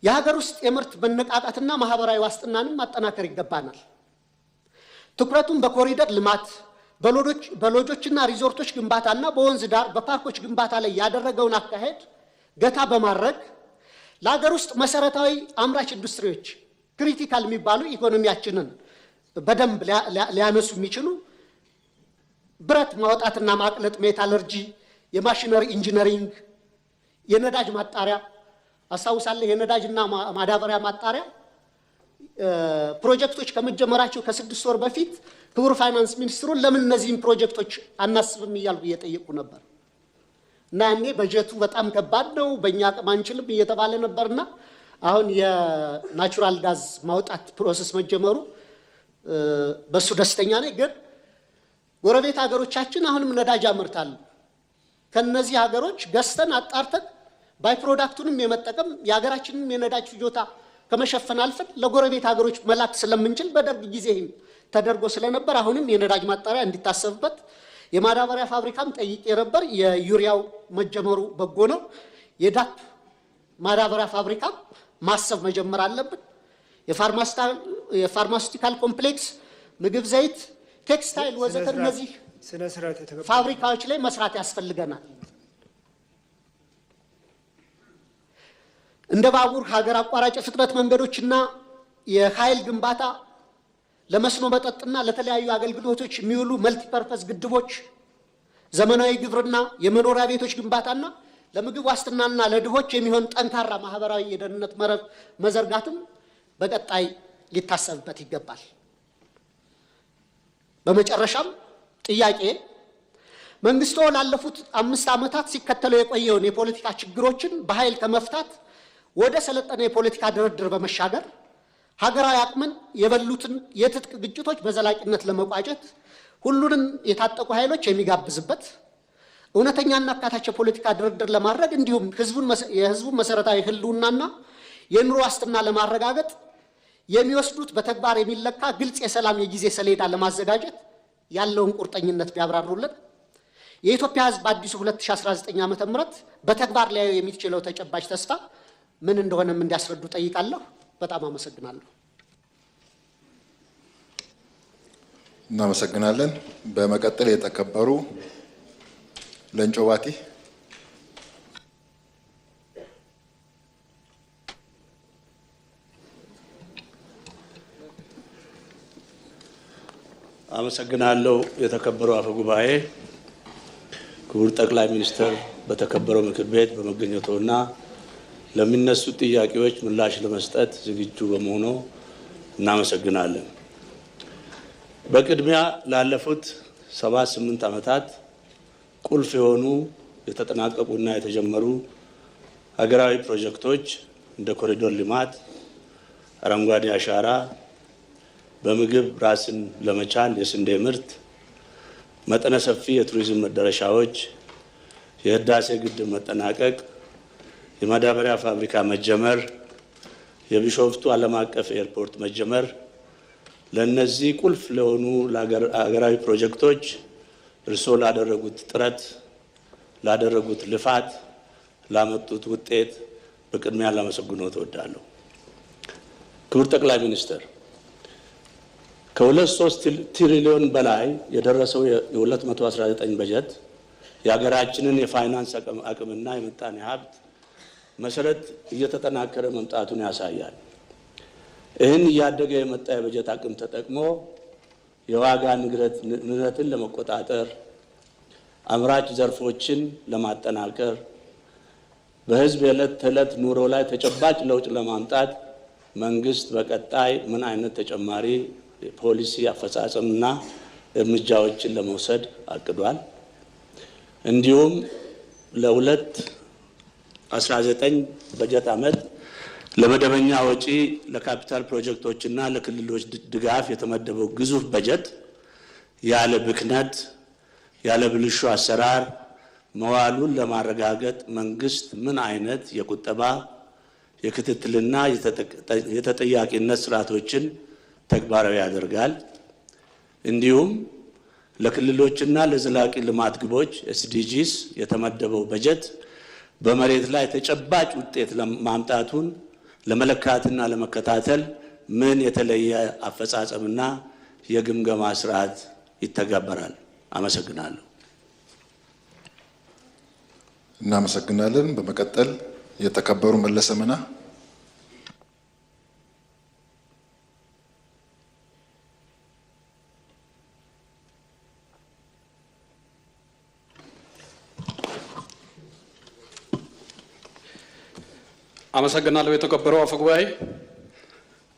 የሀገር ውስጥ የምርት መነቃቃትና ማህበራዊ ዋስትናንም ማጠናከር ይገባናል። ትኩረቱን በኮሪደር ልማት በሎጆችና ሪዞርቶች ግንባታና በወንዝ ዳር በፓርኮች ግንባታ ላይ ያደረገውን አካሄድ ገታ በማድረግ ለሀገር ውስጥ መሰረታዊ አምራች ኢንዱስትሪዎች ክሪቲካል የሚባሉ ኢኮኖሚያችንን በደንብ ሊያነሱ የሚችሉ ብረት ማውጣትና ማቅለጥ፣ ሜታለርጂ፣ የማሽነሪ ኢንጂነሪንግ፣ የነዳጅ ማጣሪያ አስታውሳለሁ። የነዳጅና ማዳበሪያ ማጣሪያ ፕሮጀክቶች ከመጀመራቸው ከ6 ወር በፊት ክቡር ፋይናንስ ሚኒስትሩን ለምን እነዚህን ፕሮጀክቶች አናስብም እያልኩ እየጠየቁ ነበር እና ያኔ በጀቱ በጣም ከባድ ነው በእኛ አቅም አንችልም እየተባለ ነበርና አሁን የናቹራል ጋዝ ማውጣት ፕሮሰስ መጀመሩ በሱ ደስተኛ ነኝ። ግን ጎረቤት ሀገሮቻችን አሁንም ነዳጅ ያመርታሉ። ከነዚህ ሀገሮች ገዝተን አጣርተን ባይ ፕሮዳክቱንም የመጠቀም የሀገራችንን የነዳጅ ፍጆታ ከመሸፈን አልፈን ለጎረቤት ሀገሮች መላክ ስለምንችል በደርግ ጊዜ ተደርጎ ስለነበር አሁንም የነዳጅ ማጣሪያ እንዲታሰብበት፣ የማዳበሪያ ፋብሪካም ጠይቄ ነበር። የዩሪያው መጀመሩ በጎ ነው። የዳፕ ማዳበሪያ ፋብሪካ ማሰብ መጀመር አለብን። የፋርማሲውቲካል ኮምፕሌክስ፣ ምግብ ዘይት፣ ቴክስታይል ወዘተ እነዚህ ፋብሪካዎች ላይ መስራት ያስፈልገናል። እንደ ባቡር፣ ሀገር አቋራጭ ፍጥነት መንገዶችና የኃይል ግንባታ፣ ለመስኖ መጠጥና ለተለያዩ አገልግሎቶች የሚውሉ መልቲፐርፐስ ግድቦች፣ ዘመናዊ ግብርና፣ የመኖሪያ ቤቶች ግንባታና ለምግብ ዋስትናና ለድሆች የሚሆን ጠንካራ ማህበራዊ የደህንነት መረብ መዘርጋትም በቀጣይ ሊታሰብበት ይገባል። በመጨረሻም ጥያቄ መንግስቱ ላለፉት 5 ዓመታት ሲከተለው የቆየውን የፖለቲካ ችግሮችን በኃይል ከመፍታት ወደ ሰለጠነ የፖለቲካ ድርድር በመሻገር ሀገራዊ አቅምን የበሉትን የትጥቅ ግጭቶች በዘላቂነት ለመቋጨት ሁሉንም የታጠቁ ኃይሎች የሚጋብዝበት እውነተኛና አካታች የፖለቲካ ድርድር ለማድረግ እንዲሁም የህዝቡን መሰረታዊ ህልውናና የኑሮ ዋስትና ለማረጋገጥ የሚወስዱት በተግባር የሚለካ ግልጽ የሰላም የጊዜ ሰሌዳ ለማዘጋጀት ያለውን ቁርጠኝነት ቢያብራሩልን። የኢትዮጵያ ህዝብ አዲሱ 2019 ዓ.ም በተግባር ላይ የሚችለው ተጨባጭ ተስፋ ምን እንደሆነም እንዲያስረዱ ጠይቃለሁ። በጣም አመሰግናለሁ። እናመሰግናለን። በመቀጠል የተከበሩ ለንጮ ባቲ አመሰግናለሁ። የተከበሩ አፈ ጉባኤ፣ ክቡር ጠቅላይ ሚኒስትር በተከበረው ምክር ቤት በመገኘቶና ለሚነሱ ጥያቄዎች ምላሽ ለመስጠት ዝግጁ በመሆኑ እናመሰግናለን። በቅድሚያ ላለፉት 7-8 ዓመታት ቁልፍ የሆኑ የተጠናቀቁና የተጀመሩ ሀገራዊ ፕሮጀክቶች እንደ ኮሪዶር ልማት፣ አረንጓዴ አሻራ፣ በምግብ ራስን ለመቻል የስንዴ ምርት፣ መጠነ ሰፊ የቱሪዝም መዳረሻዎች፣ የህዳሴ ግድብ መጠናቀቅ፣ የማዳበሪያ ፋብሪካ መጀመር፣ የቢሾፍቱ ዓለም አቀፍ ኤርፖርት መጀመር፣ ለነዚህ ቁልፍ ለሆኑ ሀገራዊ ፕሮጀክቶች እርስዎ ላደረጉት ጥረት፣ ላደረጉት ልፋት፣ ላመጡት ውጤት በቅድሚያ ላመሰግኖት እወዳለሁ። ክቡር ጠቅላይ ሚኒስትር፣ ከ2-3 ትሪሊዮን በላይ የደረሰው የ2019 በጀት የሀገራችንን የፋይናንስ አቅምና የምጣኔ ሀብት መሰረት እየተጠናከረ መምጣቱን ያሳያል። ይህን እያደገ የመጣ የበጀት አቅም ተጠቅሞ የዋጋ ንረትን ለመቆጣጠር፣ አምራች ዘርፎችን ለማጠናከር፣ በህዝብ የዕለት ተዕለት ኑሮ ላይ ተጨባጭ ለውጥ ለማምጣት መንግስት በቀጣይ ምን አይነት ተጨማሪ ፖሊሲ አፈጻጸምና እርምጃዎችን ለመውሰድ አቅዷል? እንዲሁም ለ2019 በጀት ዓመት ለመደበኛ ወጪ ለካፒታል ፕሮጀክቶችና ለክልሎች ድጋፍ የተመደበው ግዙፍ በጀት ያለ ብክነት ያለ ብልሹ አሰራር መዋሉን ለማረጋገጥ መንግስት ምን አይነት የቁጠባ የክትትልና የተጠያቂነት ስርዓቶችን ተግባራዊ ያደርጋል? እንዲሁም ለክልሎችና ለዘላቂ ልማት ግቦች SDGs የተመደበው በጀት በመሬት ላይ ተጨባጭ ውጤት ማምጣቱን ለመለካትና ለመከታተል ምን የተለየ አፈጻጸምና የግምገማ ስርዓት ይተገበራል? አመሰግናለሁ። እናመሰግናለን። በመቀጠል የተከበሩ መለሰ መና። አመሰግናለሁ የተከበሩ አፈ ጉባኤ።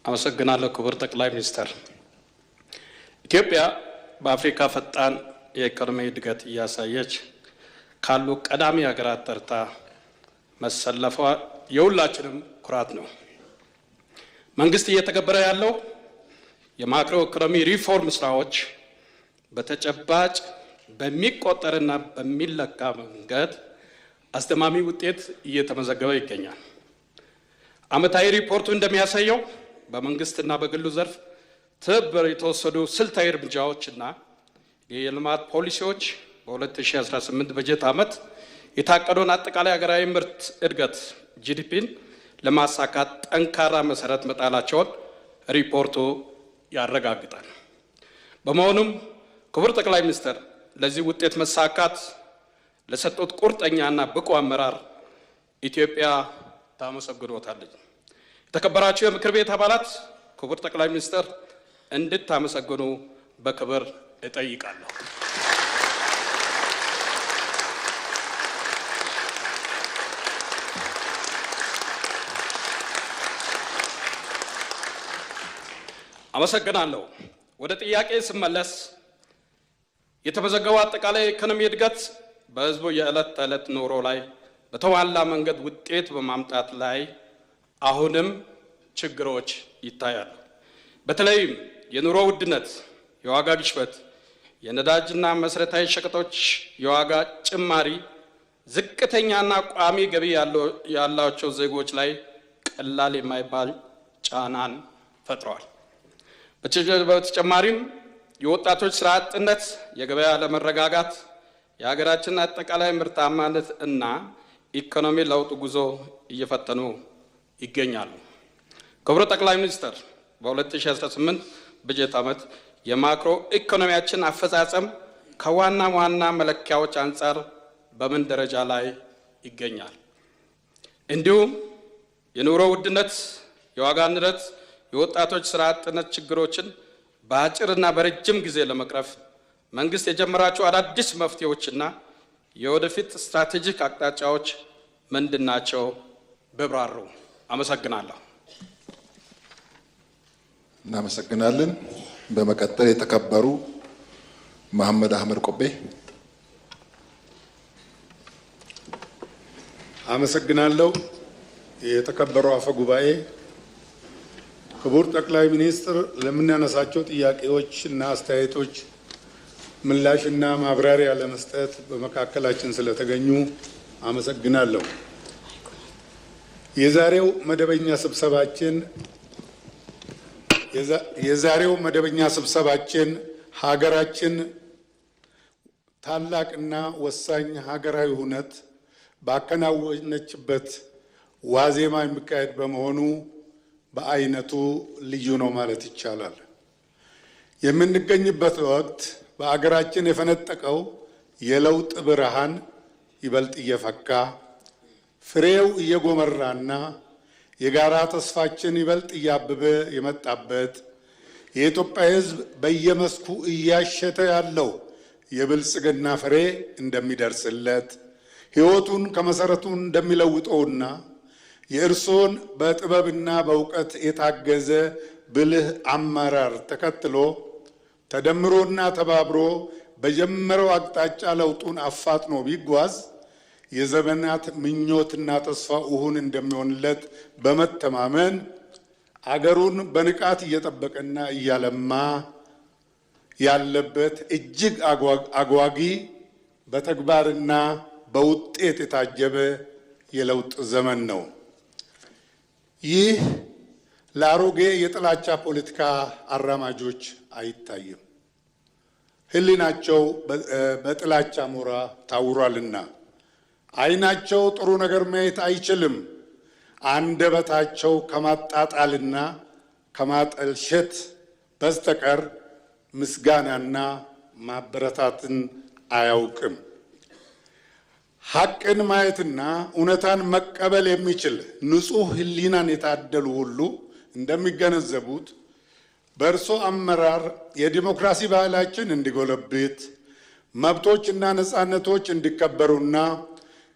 አመሰግናለሁ ክቡር ጠቅላይ ሚኒስትር። ኢትዮጵያ በአፍሪካ ፈጣን የኢኮኖሚ እድገት እያሳየች ካሉ ቀዳሚ ሀገራት ተርታ መሰለፏ የሁላችንም ኩራት ነው። መንግስት እየተገበረ ያለው የማክሮ ኢኮኖሚ ሪፎርም ስራዎች በተጨባጭ በሚቆጠርና በሚለካ መንገድ አስደማሚ ውጤት እየተመዘገበ ይገኛል። ዓመታዊ ሪፖርቱ እንደሚያሳየው በመንግስትና በግሉ ዘርፍ ትብብር የተወሰዱ ስልታዊ እርምጃዎችና የልማት ፖሊሲዎች በ2018 በጀት ዓመት የታቀደውን አጠቃላይ ሀገራዊ ምርት እድገት GDPን ለማሳካት ጠንካራ መሰረት መጣላቸውን ሪፖርቱ ያረጋግጣል። በመሆኑም ክቡር ጠቅላይ ሚኒስትር ለዚህ ውጤት መሳካት ለሰጡት ቁርጠኛና ብቁ አመራር ኢትዮጵያ ታመሰግኖታለች። የተከበራችሁ የምክር ቤት አባላት ክቡር ጠቅላይ ሚኒስትር እንድታመሰግኑ በክብር እጠይቃለሁ። አመሰግናለሁ። ወደ ጥያቄ ስመለስ የተመዘገበው አጠቃላይ ኢኮኖሚ እድገት በህዝቡ የዕለት ተዕለት ኑሮ ላይ በተሟላ መንገድ ውጤት በማምጣት ላይ አሁንም ችግሮች ይታያሉ። በተለይም የኑሮ ውድነት፣ የዋጋ ግሽበት፣ የነዳጅና መሰረታዊ ሸቀጦች የዋጋ ጭማሪ ዝቅተኛና ቋሚ ገቢ ያላቸው ዜጎች ላይ ቀላል የማይባል ጫናን ፈጥረዋል። በተጨማሪም የወጣቶች ስራ አጥነት፣ የገበያ አለመረጋጋት የሀገራችንን አጠቃላይ ምርታማነት እና ኢኮኖሚ ለውጥ ጉዞ እየፈተኑ ይገኛሉ። ክቡር ጠቅላይ ሚኒስትር በ2018 በጀት ዓመት የማክሮ ኢኮኖሚያችን አፈጻጸም ከዋና ዋና መለኪያዎች አንጻር በምን ደረጃ ላይ ይገኛል? እንዲሁም የኑሮ ውድነት፣ የዋጋ ንረት፣ የወጣቶች ስራ አጥነት ችግሮችን በአጭርና በረጅም ጊዜ ለመቅረፍ መንግስት የጀመራቸው አዳዲስ መፍትሄዎችና የወደፊት ስትራቴጂክ አቅጣጫዎች ምንድናቸው? ብራሩ። አመሰግናለሁ። እናመሰግናለን። በመቀጠል የተከበሩ መሐመድ አህመድ ቆቤ። አመሰግናለሁ። የተከበሩ አፈ ጉባኤ፣ ክቡር ጠቅላይ ሚኒስትር ለምናነሳቸው ጥያቄዎች እና አስተያየቶች ምላሽና ማብራሪያ ለመስጠት በመካከላችን ስለተገኙ አመሰግናለሁ። የዛሬው መደበኛ ስብሰባችን ሀገራችን ታላቅና ወሳኝ ሀገራዊ ሁነት ባከናወነችበት ዋዜማ የሚካሄድ በመሆኑ በአይነቱ ልዩ ነው ማለት ይቻላል። የምንገኝበት ወቅት በአገራችን የፈነጠቀው የለውጥ ብርሃን ይበልጥ እየፈካ ፍሬው እየጎመራና የጋራ ተስፋችን ይበልጥ እያበበ የመጣበት የኢትዮጵያ ሕዝብ በየመስኩ እያሸተ ያለው የብልጽግና ፍሬ እንደሚደርስለት ሕይወቱን ከመሰረቱ እንደሚለውጠውና የእርሶን በጥበብና በእውቀት የታገዘ ብልህ አመራር ተከትሎ ተደምሮና ተባብሮ በጀመረው አቅጣጫ ለውጡን አፋጥኖ ቢጓዝ የዘመናት ምኞትና ተስፋ እውን እንደሚሆንለት በመተማመን አገሩን በንቃት እየጠበቀና እያለማ ያለበት እጅግ አጓጊ በተግባርና በውጤት የታጀበ የለውጥ ዘመን ነው። ይህ ለአሮጌ የጥላቻ ፖለቲካ አራማጆች አይታይም። ሕሊናቸው በጥላቻ ሞራ ታውሯልና ዓይናቸው ጥሩ ነገር ማየት አይችልም። አንደበታቸው ከማጣጣልና ከማጠልሸት በስተቀር ምስጋናና ማበረታትን አያውቅም። ሐቅን ማየትና እውነታን መቀበል የሚችል ንጹሕ ሕሊናን የታደሉ ሁሉ እንደሚገነዘቡት በእርሶ አመራር የዲሞክራሲ ባህላችን እንዲጎለብት፣ መብቶችና ነፃነቶች እንዲከበሩና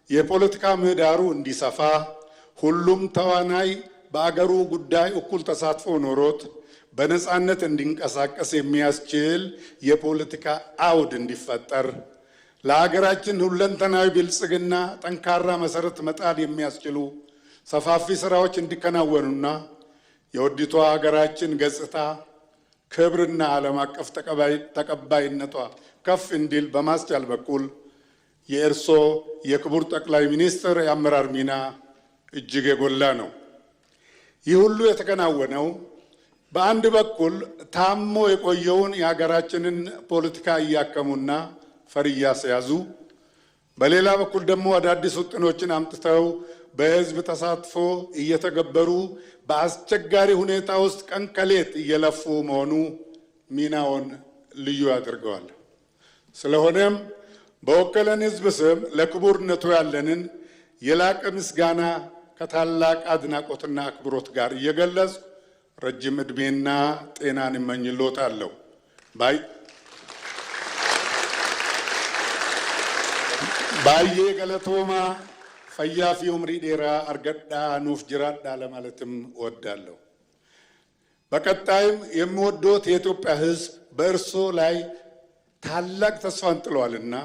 የፖለቲካ ምህዳሩ እንዲሰፋ፣ ሁሉም ተዋናይ በአገሩ ጉዳይ እኩል ተሳትፎ ኖሮት በነፃነት እንዲንቀሳቀስ የሚያስችል የፖለቲካ አውድ እንዲፈጠር፣ ለሀገራችን ሁለንተናዊ ብልጽግና ጠንካራ መሰረት መጣል የሚያስችሉ ሰፋፊ ስራዎች እንዲከናወኑና የወዲቷ ሀገራችን ገጽታ ክብርና ዓለም አቀፍ ተቀባይነቷ ከፍ እንዲል በማስቻል በኩል የእርሶ የክቡር ጠቅላይ ሚኒስትር የአመራር ሚና እጅግ የጎላ ነው። ይህ ሁሉ የተከናወነው በአንድ በኩል ታሞ የቆየውን የሀገራችንን ፖለቲካ እያከሙና ፈር እያስያዙ፣ በሌላ በኩል ደግሞ አዳዲስ ውጥኖችን አምጥተው በሕዝብ ተሳትፎ እየተገበሩ በአስቸጋሪ ሁኔታ ውስጥ ቀን ከሌት እየለፉ መሆኑ ሚናውን ልዩ ያደርገዋል። ስለሆነም በወከለን ሕዝብ ስም ለክቡርነቱ ያለንን የላቀ ምስጋና ከታላቅ አድናቆትና አክብሮት ጋር እየገለጽ ረጅም ዕድሜና ጤናን እመኝልዎታለሁ። ባዬ ገለቶማ ፈያፊ ኡምሪ ዴራ አርገዳ ኑፍ ጅራዳ ለማለትም እወዳለሁ። በቀጣይም የሚወዶት የኢትዮጵያ ሕዝብ በእርሶ ላይ ታላቅ ተስፋን ጥሏልና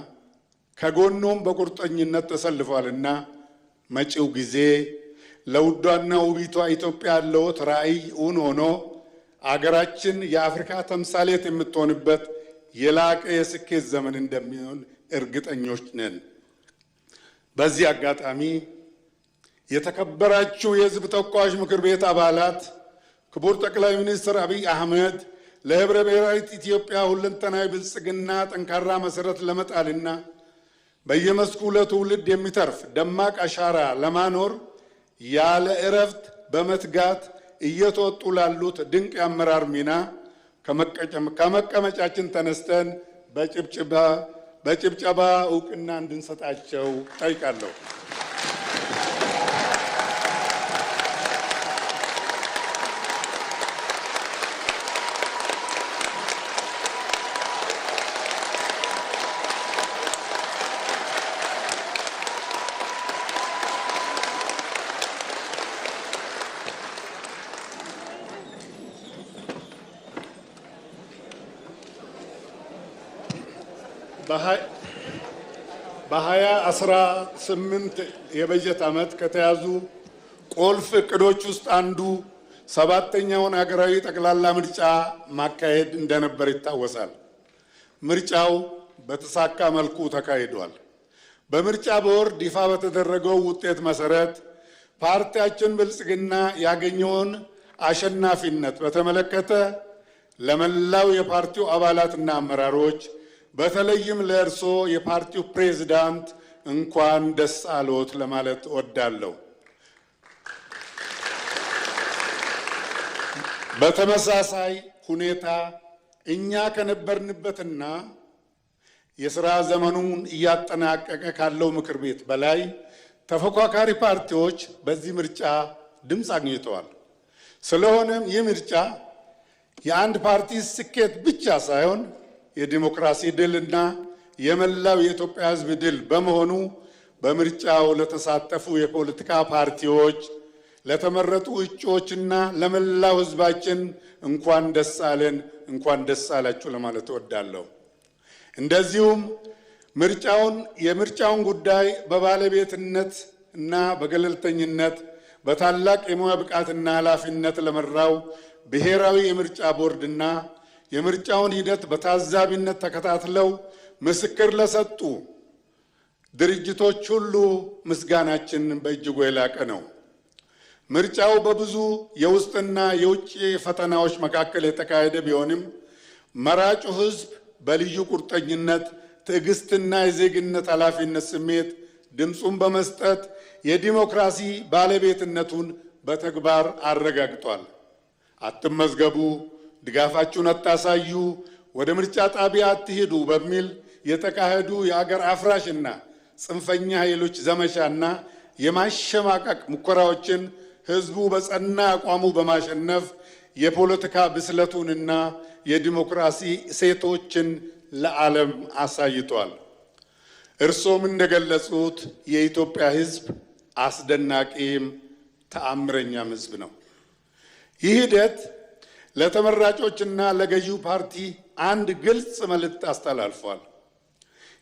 ከጎኖም በቁርጠኝነት ተሰልፏልና መጪው ጊዜ ለውዷና ውቢቷ ኢትዮጵያ ያለዎት ራዕይ እውን ሆኖ አገራችን የአፍሪካ ተምሳሌት የምትሆንበት የላቀ የስኬት ዘመን እንደሚሆን እርግጠኞች ነን። በዚህ አጋጣሚ የተከበራችሁ የሕዝብ ተወካዮች ምክር ቤት አባላት፣ ክቡር ጠቅላይ ሚኒስትር አብይ አህመድ ለህብረ ብሔራዊት ኢትዮጵያ ሁለንተናዊ ብልጽግና ጠንካራ መሰረት ለመጣልና በየመስኩ ለትውልድ የሚተርፍ ደማቅ አሻራ ለማኖር ያለ እረፍት በመትጋት እየተወጡ ላሉት ድንቅ የአመራር ሚና ከመቀመጫችን ተነስተን በጭብጨባ እውቅና እንድንሰጣቸው ጠይቃለሁ። በ2018 የበጀት ዓመት ከተያዙ ቁልፍ እቅዶች ውስጥ አንዱ 7ኛውን ሀገራዊ ጠቅላላ ምርጫ ማካሄድ እንደነበር ይታወሳል። ምርጫው በተሳካ መልኩ ተካሂዷል። በምርጫ ቦርድ ይፋ በተደረገው ውጤት መሰረት ፓርቲያችን ብልጽግና ያገኘውን አሸናፊነት በተመለከተ ለመላው የፓርቲው አባላትና አመራሮች በተለይም ለእርሶ የፓርቲው ፕሬዝዳንት እንኳን ደስ አሎት ለማለት እወዳለሁ። በተመሳሳይ ሁኔታ እኛ ከነበርንበትና የሥራ ዘመኑን እያጠናቀቀ ካለው ምክር ቤት በላይ ተፎካካሪ ፓርቲዎች በዚህ ምርጫ ድምፅ አግኝተዋል። ስለሆነም ይህ ምርጫ የአንድ ፓርቲ ስኬት ብቻ ሳይሆን የዲሞክራሲ ድልና የመላው የኢትዮጵያ ሕዝብ ድል በመሆኑ በምርጫው ለተሳተፉ የፖለቲካ ፓርቲዎች፣ ለተመረጡ እጩዎችና ለመላው ሕዝባችን እንኳን ደስ አለን፣ እንኳን ደስ አላችሁ ለማለት እወዳለሁ። እንደዚሁም የምርጫውን ጉዳይ በባለቤትነት እና በገለልተኝነት በታላቅ የሙያ ብቃትና ኃላፊነት ለመራው ብሔራዊ የምርጫ ቦርድና የምርጫውን ሂደት በታዛቢነት ተከታትለው ምስክር ለሰጡ ድርጅቶች ሁሉ ምስጋናችን በእጅጉ የላቀ ነው። ምርጫው በብዙ የውስጥና የውጭ ፈተናዎች መካከል የተካሄደ ቢሆንም መራጩ ሕዝብ በልዩ ቁርጠኝነት፣ ትዕግስትና የዜግነት ኃላፊነት ስሜት ድምፁን በመስጠት የዲሞክራሲ ባለቤትነቱን በተግባር አረጋግጧል። አትመዝገቡ፣ ድጋፋችሁን አታሳዩ፣ ወደ ምርጫ ጣቢያ አትሂዱ በሚል የተካሄዱ የአገር አፍራሽና ጽንፈኛ ኃይሎች ዘመቻና የማሸማቀቅ ሙከራዎችን ህዝቡ በጸና አቋሙ በማሸነፍ የፖለቲካ ብስለቱንና የዲሞክራሲ እሴቶችን ለዓለም አሳይቷል። እርሶም እንደገለጹት የኢትዮጵያ ህዝብ አስደናቂም ተአምረኛም ህዝብ ነው። ይህ ሂደት ለተመራጮችና ለገዢው ፓርቲ አንድ ግልጽ መልእክት አስተላልፏል።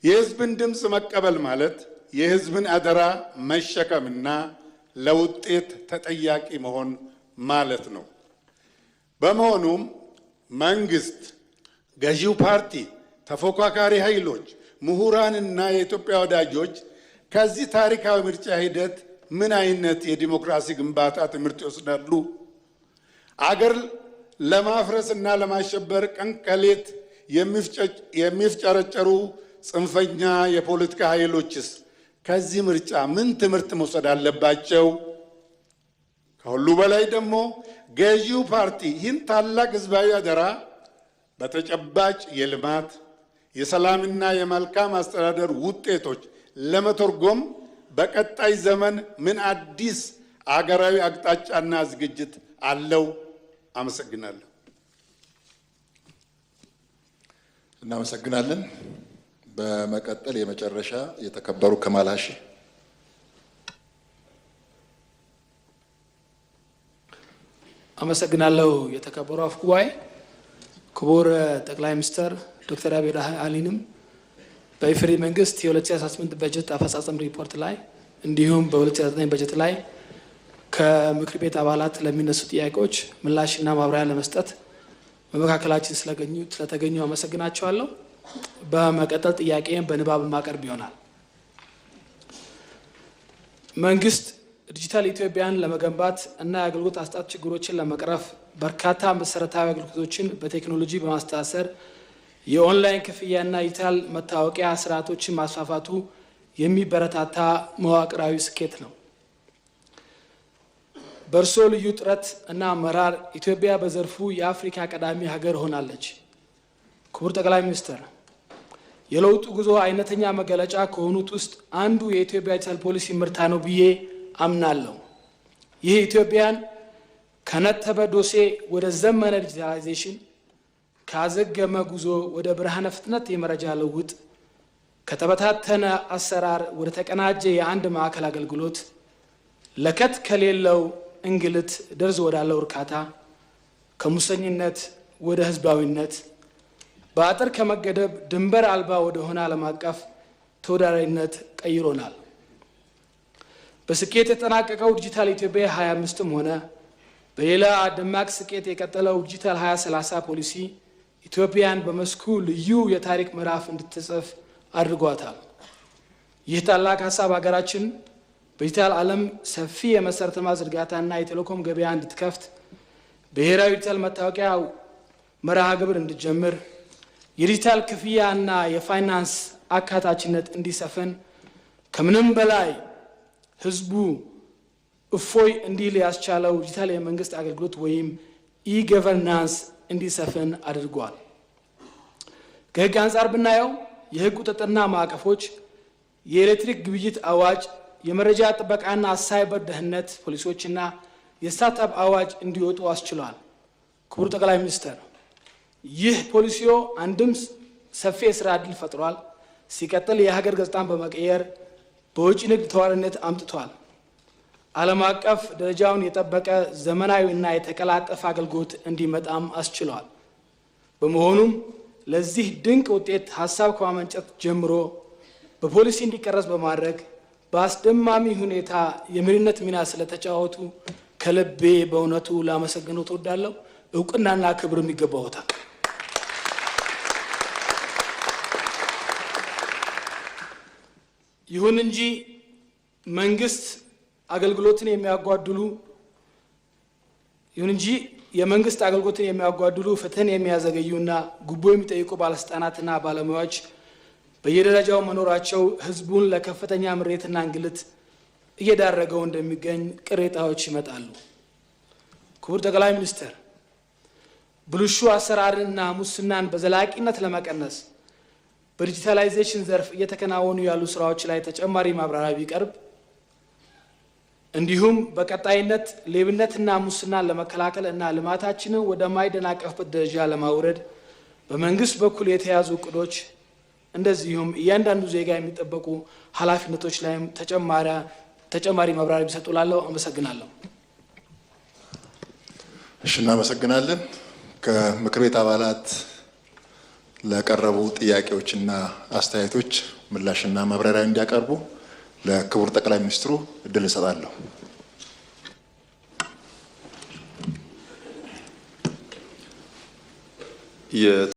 የህዝብን ድምፅ መቀበል ማለት የህዝብን አደራ መሸከምና ለውጤት ተጠያቂ መሆን ማለት ነው። በመሆኑም መንግስት፣ ገዢው ፓርቲ፣ ተፎካካሪ ኃይሎች፣ ምሁራንና የኢትዮጵያ ወዳጆች ከዚህ ታሪካዊ ምርጫ ሂደት ምን አይነት የዲሞክራሲ ግንባታ ትምህርት ይወስዳሉ? አገር ለማፍረስና ለማሸበር ቀን ከሌት የሚፍጨረጨሩ ጽንፈኛ የፖለቲካ ኃይሎችስ ከዚህ ምርጫ ምን ትምህርት መውሰድ አለባቸው? ከሁሉ በላይ ደግሞ ገዢው ፓርቲ ይህን ታላቅ ህዝባዊ አደራ በተጨባጭ የልማት የሰላምና የመልካም አስተዳደር ውጤቶች ለመተርጎም በቀጣይ ዘመን ምን አዲስ አገራዊ አቅጣጫና ዝግጅት አለው? አመሰግናለሁ። እናመሰግናለን። በመቀጠል የመጨረሻ የተከበሩ ከማል ሀሺ። አመሰግናለሁ። የተከበሩ አፈ ጉባኤ፣ ክቡር ጠቅላይ ሚኒስትር ዶክተር አብይ አህመድም በኢፌዴሪ መንግስት የ2018 በጀት አፈጻጸም ሪፖርት ላይ እንዲሁም በ2019 በጀት ላይ ከምክር ቤት አባላት ለሚነሱ ጥያቄዎች ምላሽና ማብራሪያ ለመስጠት በመካከላችን ስለተገኙ አመሰግናቸዋለሁ። በመቀጠል ጥያቄን በንባብ ማቅረብ ይሆናል። መንግስት ዲጂታል ኢትዮጵያን ለመገንባት እና የአገልግሎት አሰጣጥ ችግሮችን ለመቅረፍ በርካታ መሰረታዊ አገልግሎቶችን በቴክኖሎጂ በማስተሳሰር የኦንላይን ክፍያና ዲጂታል መታወቂያ ስርዓቶችን ማስፋፋቱ የሚበረታታ መዋቅራዊ ስኬት ነው። በእርሶ ልዩ ጥረት እና አመራር ኢትዮጵያ በዘርፉ የአፍሪካ ቀዳሚ ሀገር ሆናለች። ክቡር ጠቅላይ ሚኒስትር፣ የለውጡ ጉዞ አይነተኛ መገለጫ ከሆኑት ውስጥ አንዱ የኢትዮጵያ ዲጂታል ፖሊሲ ምርታ ነው ብዬ አምናለሁ። ይህ ኢትዮጵያን ከነተበ ዶሴ ወደ ዘመነ ዲጂታላይዜሽን፣ ካዘገመ ጉዞ ወደ ብርሃነ ፍጥነት የመረጃ ልውውጥ፣ ከተበታተነ አሰራር ወደ ተቀናጀ የአንድ ማዕከል አገልግሎት፣ ለከት ከሌለው እንግልት ደርዝ ወዳለው እርካታ፣ ከሙሰኝነት ወደ ህዝባዊነት፣ በአጥር ከመገደብ ድንበር አልባ ወደ ሆነ ዓለም አቀፍ ተወዳዳሪነት ቀይሮናል። በስኬት የተጠናቀቀው ዲጂታል ኢትዮጵያ 25ም ሆነ በሌላ ደማቅ ስኬት የቀጠለው ዲጂታል 2030 ፖሊሲ ኢትዮጵያን በመስኩ ልዩ የታሪክ ምዕራፍ እንድትጽፍ አድርጓታል። ይህ ታላቅ ሀሳብ ሀገራችን በዲጂታል ዓለም ሰፊ የመሰረተ ልማት ዝርጋታና የቴሌኮም ገበያ እንድትከፍት፣ ብሔራዊ ዲጂታል መታወቂያ መርሃ ግብር እንድትጀምር፣ የዲጂታል ክፍያና የፋይናንስ አካታችነት እንዲሰፍን፣ ከምንም በላይ ህዝቡ እፎይ እንዲል ያስቻለው ዲጂታል የመንግስት አገልግሎት ወይም ኢገቨርናንስ እንዲሰፍን አድርጓል። ከህግ አንጻር ብናየው የህግ ቁጥጥርና ማዕቀፎች፣ የኤሌክትሪክ ግብይት አዋጅ፣ የመረጃ ጥበቃና ሳይበር ደህንነት ፖሊሲዎችና የስታርታፕ አዋጅ እንዲወጡ አስችሏል። ክቡር ጠቅላይ ሚኒስትር፣ ይህ ፖሊሲዮ አንድም ሰፊ የስራ ዕድል ፈጥሯል፣ ሲቀጥል የሀገር ገጽታን በመቀየር በውጭ ንግድ ተዋናይነት አምጥቷል። ዓለም አቀፍ ደረጃውን የጠበቀ ዘመናዊና የተቀላጠፈ አገልግሎት እንዲመጣም አስችሏል። በመሆኑም ለዚህ ድንቅ ውጤት ሀሳብ ከማመንጨት ጀምሮ በፖሊሲ እንዲቀረጽ በማድረግ በአስደማሚ ሁኔታ የመሪነት ሚና ስለተጫወቱ ከልቤ በእውነቱ ላመሰግነው እወዳለሁ። እውቅናና ክብርም ይገባዎታል። ይሁን እንጂ መንግስት አገልግሎትን የሚያጓድሉ ፍትህን የሚያዘገዩና ጉቦ የሚጠይቁ ባለስልጣናትና ባለሙያዎች በየደረጃው መኖራቸው ህዝቡን ለከፍተኛ ምሬትና እንግልት እየዳረገው እንደሚገኝ ቅሬታዎች ይመጣሉ። ክቡር ጠቅላይ ሚኒስትር፣ ብልሹ አሰራርንና ሙስናን በዘላቂነት ለመቀነስ በዲጂታላይዜሽን ዘርፍ እየተከናወኑ ያሉ ስራዎች ላይ ተጨማሪ ማብራሪያ ቢቀርብ፣ እንዲሁም በቀጣይነት ሌብነትና ሙስናን ለመከላከል እና ልማታችንን ወደማይደናቀፍበት ደረጃ ለማውረድ በመንግስት በኩል የተያዙ እቅዶች እንደዚሁም እያንዳንዱ ዜጋ የሚጠበቁ ኃላፊነቶች ላይም ተጨማሪ ማብራሪያ ቢሰጡ ላለሁ። አመሰግናለሁ። እሺ፣ እናመሰግናለን። ከምክር ቤት አባላት ለቀረቡ ጥያቄዎችና አስተያየቶች ምላሽና ማብራሪያ እንዲያቀርቡ ለክቡር ጠቅላይ ሚኒስትሩ እድል እሰጣለሁ።